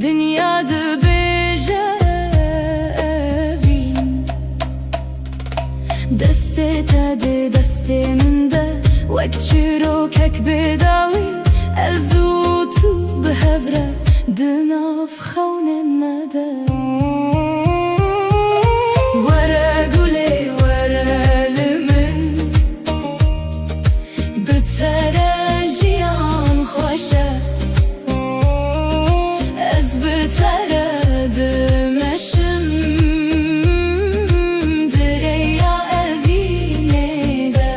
Dünyada bejevin Deste tedi desteminde Vekçiro kek bedavi Ezutu behevre Dınaf khawnen mede Vere gule verelimin Bitere jiyan khoşe Ez bitere dimeşim Direya evine de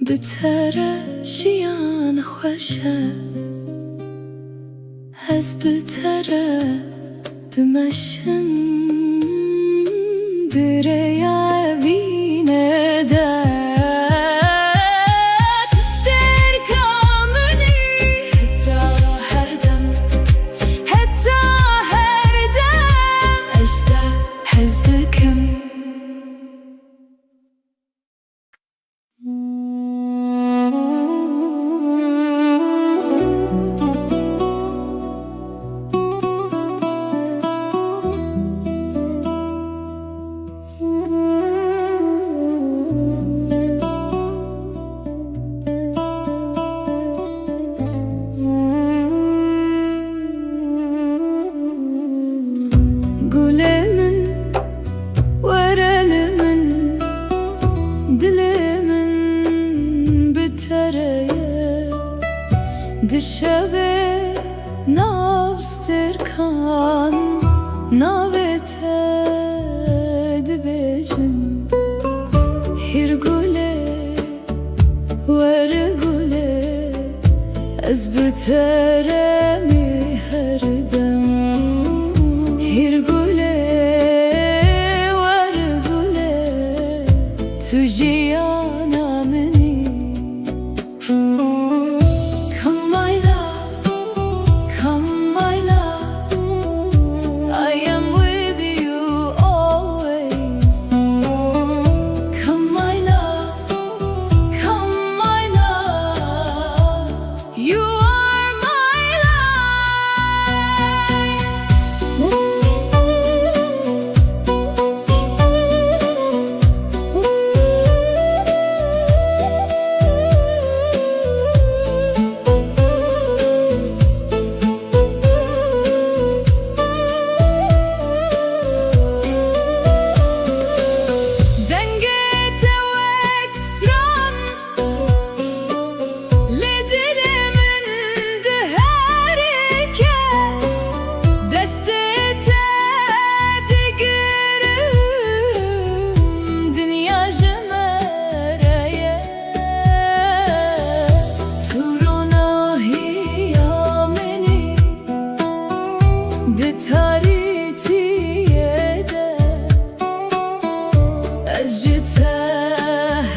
Bitere jiyan khoşe Ez bitere dimeşim Direya evine de Tister kamini Heta her dem Heta her dem Eşte hezdikim Gülemin, verelimin, dilimin bitereye Dişeve navstirkan, navete dibejin Hir gule, ver gule, ez bitere mi her dem Hir gule, ver gule, tu jiyana mini Come my love, come my love I am with you always Come my love, come my love You are my life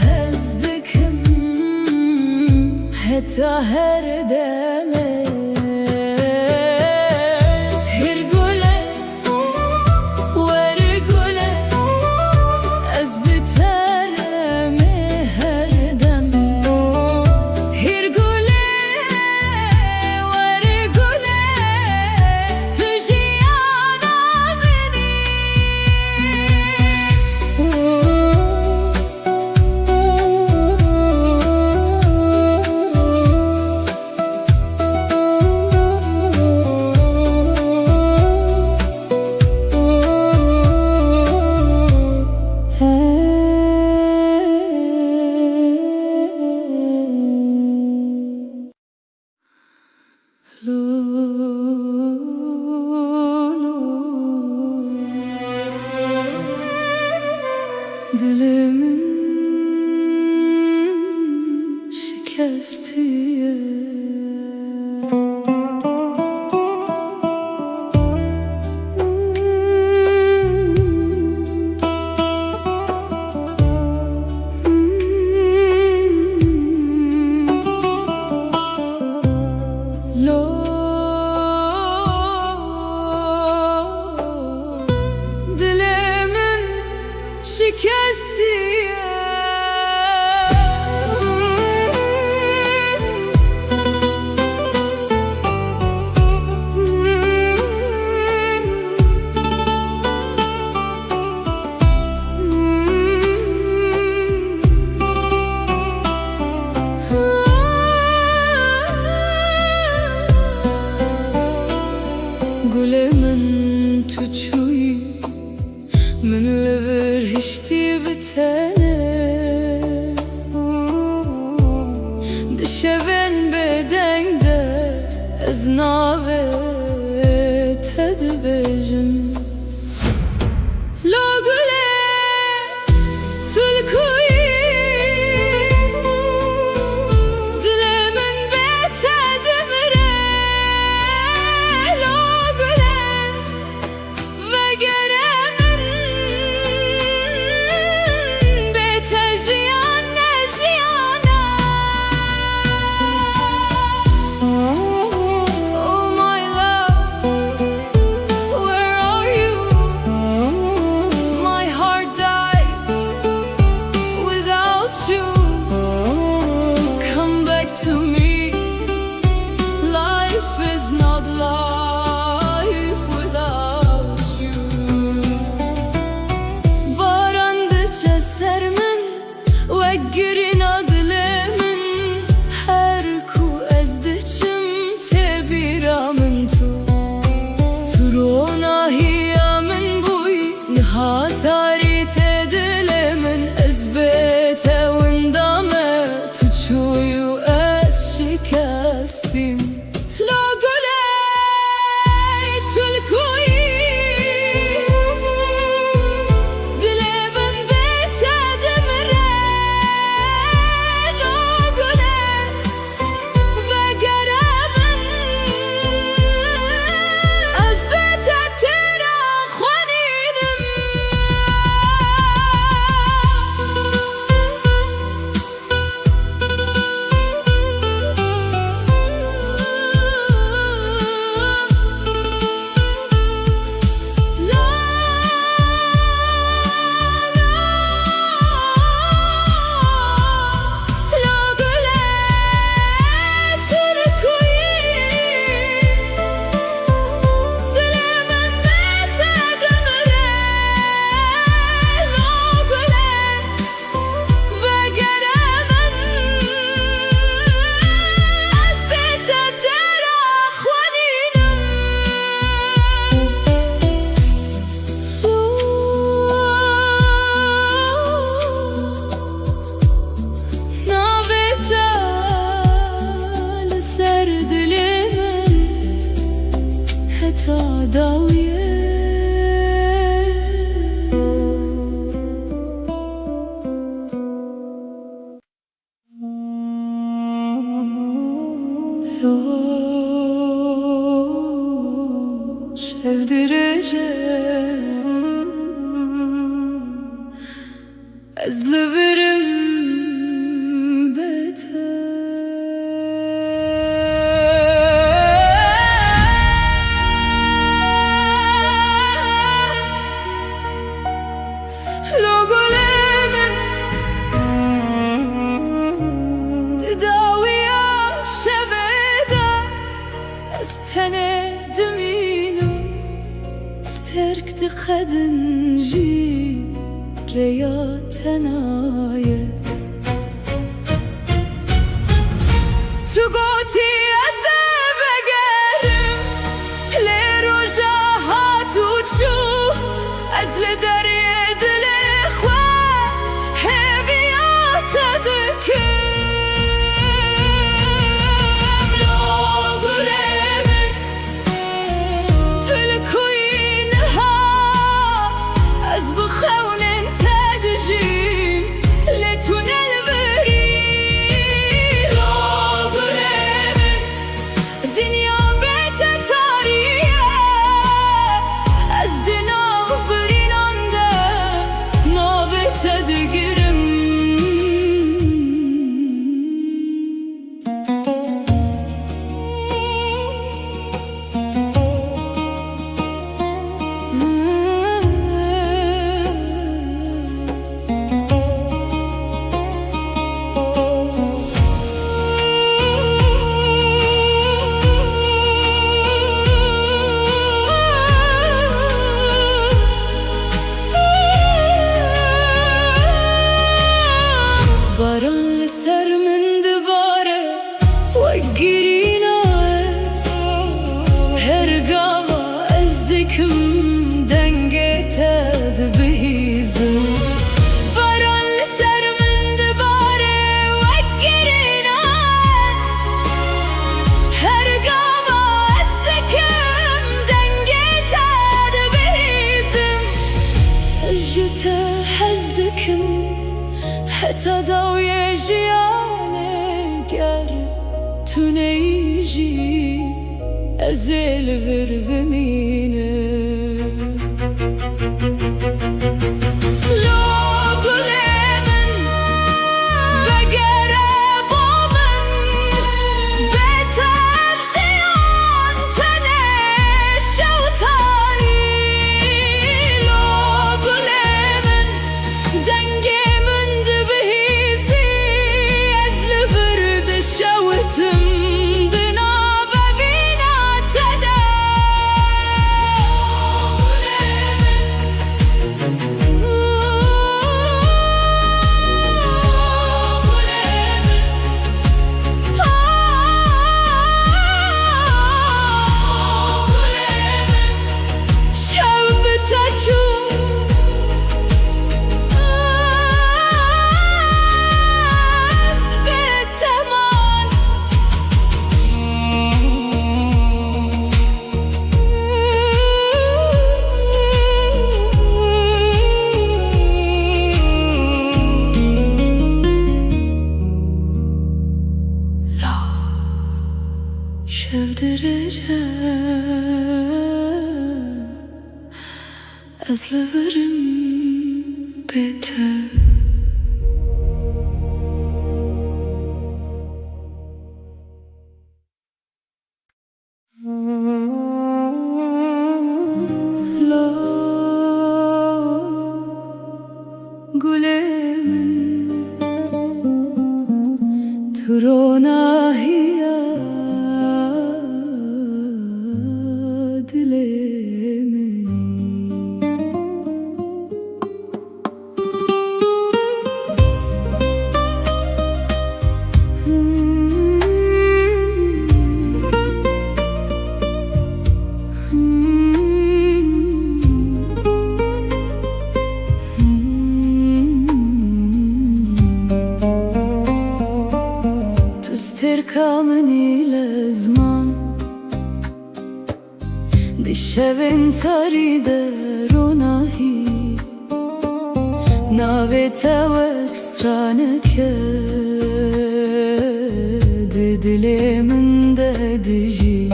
هزدكم حتى هردمه هرگوله ورگوله از بترمه هردم هرگوله ورگوله تو جیانا منی Dilimin şikestiye Dilimin şikestiye Gülemin tuçuyu من لبر هشتی بتنه دشون بدنگ ده از ناوه تد بجم لو گله تلکوی دل من بتد مره لو گله وگره To me, life is not life without you. Barandıça sermin ve girin adlemin her ku ezdiçim tebiramın tu turona hiyamin buy nihatari tedilemin ezbete windame tuçuyu شکستیم لا گله تلکوی دل من بتد مره لا گله وگره من از بتد ترا خوانینم sevdireceğim أزلفرم بيتر لو قلمن تداوي شبيدا استند مينم استرك تخدن جي رياتنايا تقوتي أزبقرم لرجاها تشوف أزل دريد الإخوة هبيات تذكر لو قلمن تلكوينها أزبخون تدجيم لتون البريد لو قلمن دنيا بيت تاريخ أزدنا غبرين عنده نابت تدقرم باران لسر من دباره وقري ناس هرقاوا ازدكم دنگه بهيزم باران لسر من دباره وقري ناس هرقاوا ازدكم دنگه بهيزم اجتا حزدكم حتى داوية جياني قار تونيجي أزيل غرب مينه لو قلمن بقرب ومن بيتر جيان تنش وطاري لو قلمن دنقي شوتم دنابة بينا تدا شاف درجة أزلفرم بيتر لو قلمن ترونا هي تركمني لزمان بشوين تاريد روناهي ناويتا واكسترانك دلي من دجي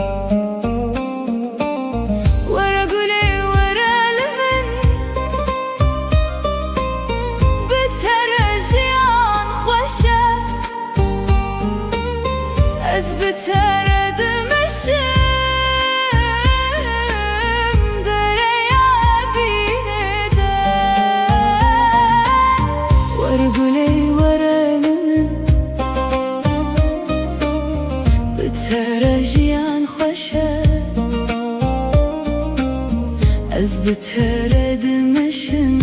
ورا قولي ورا لمن بتر Ez biteredim eşim dereye binede. Var güley var elimin bitere jiyan xoşe. Ez biteredim eşim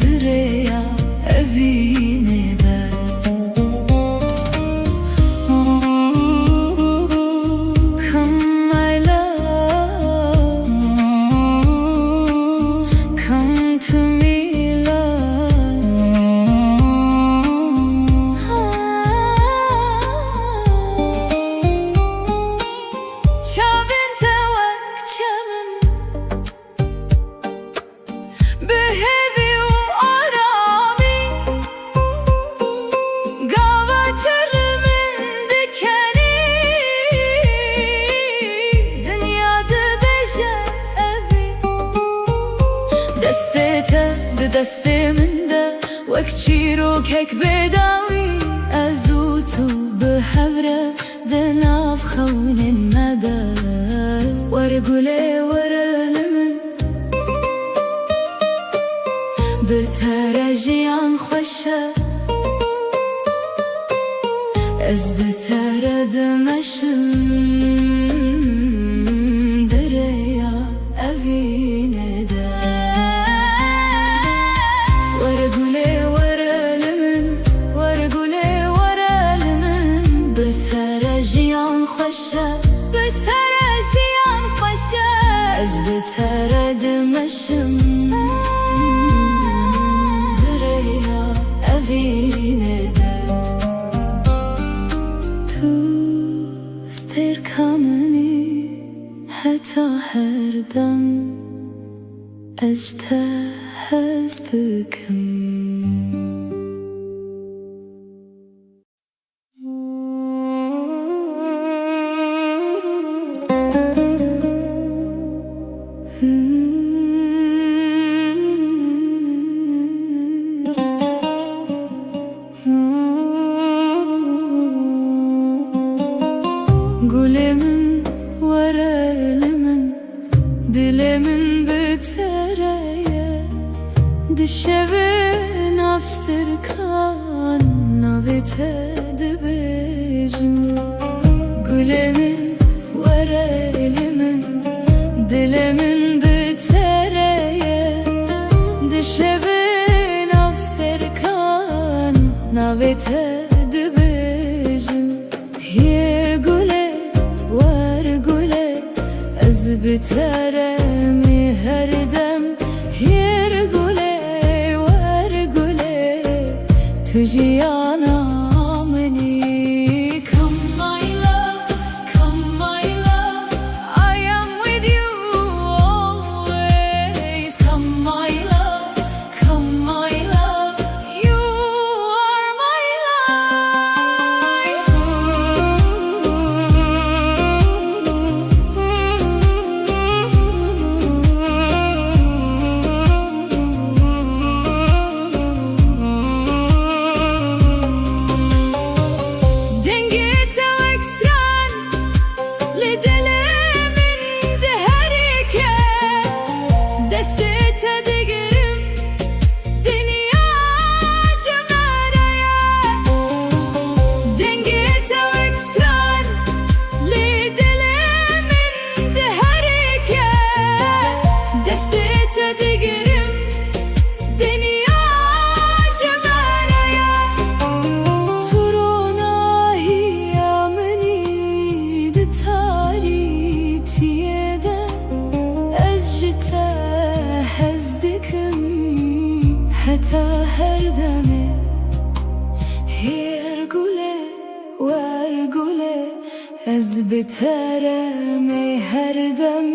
dereye binede. دستمنده وک چیروکک بداوی ازوتو بحوره دناف خون مده. ورگوله ورلمن بترجیان خوشه. از بتردمشم دریا اوینه ده. Ez biteredim derya evine de. Tu sterkameni heta her dem ez te hezdikim. Gülemin var elimin dilemin bitereye. Dişevin abstirkan navite dibejim. Gülemin var elimin dilemin bitereye. Dişevin abstirkan navite dibejim. Yer güle var güle ez biteremi her dem. Yer güle var güle tujiyana meni. Come my love, come my love, I am with you always. Come my love, come my love, you are my life. Heta her deme her gule var gule ez biteremi her dem.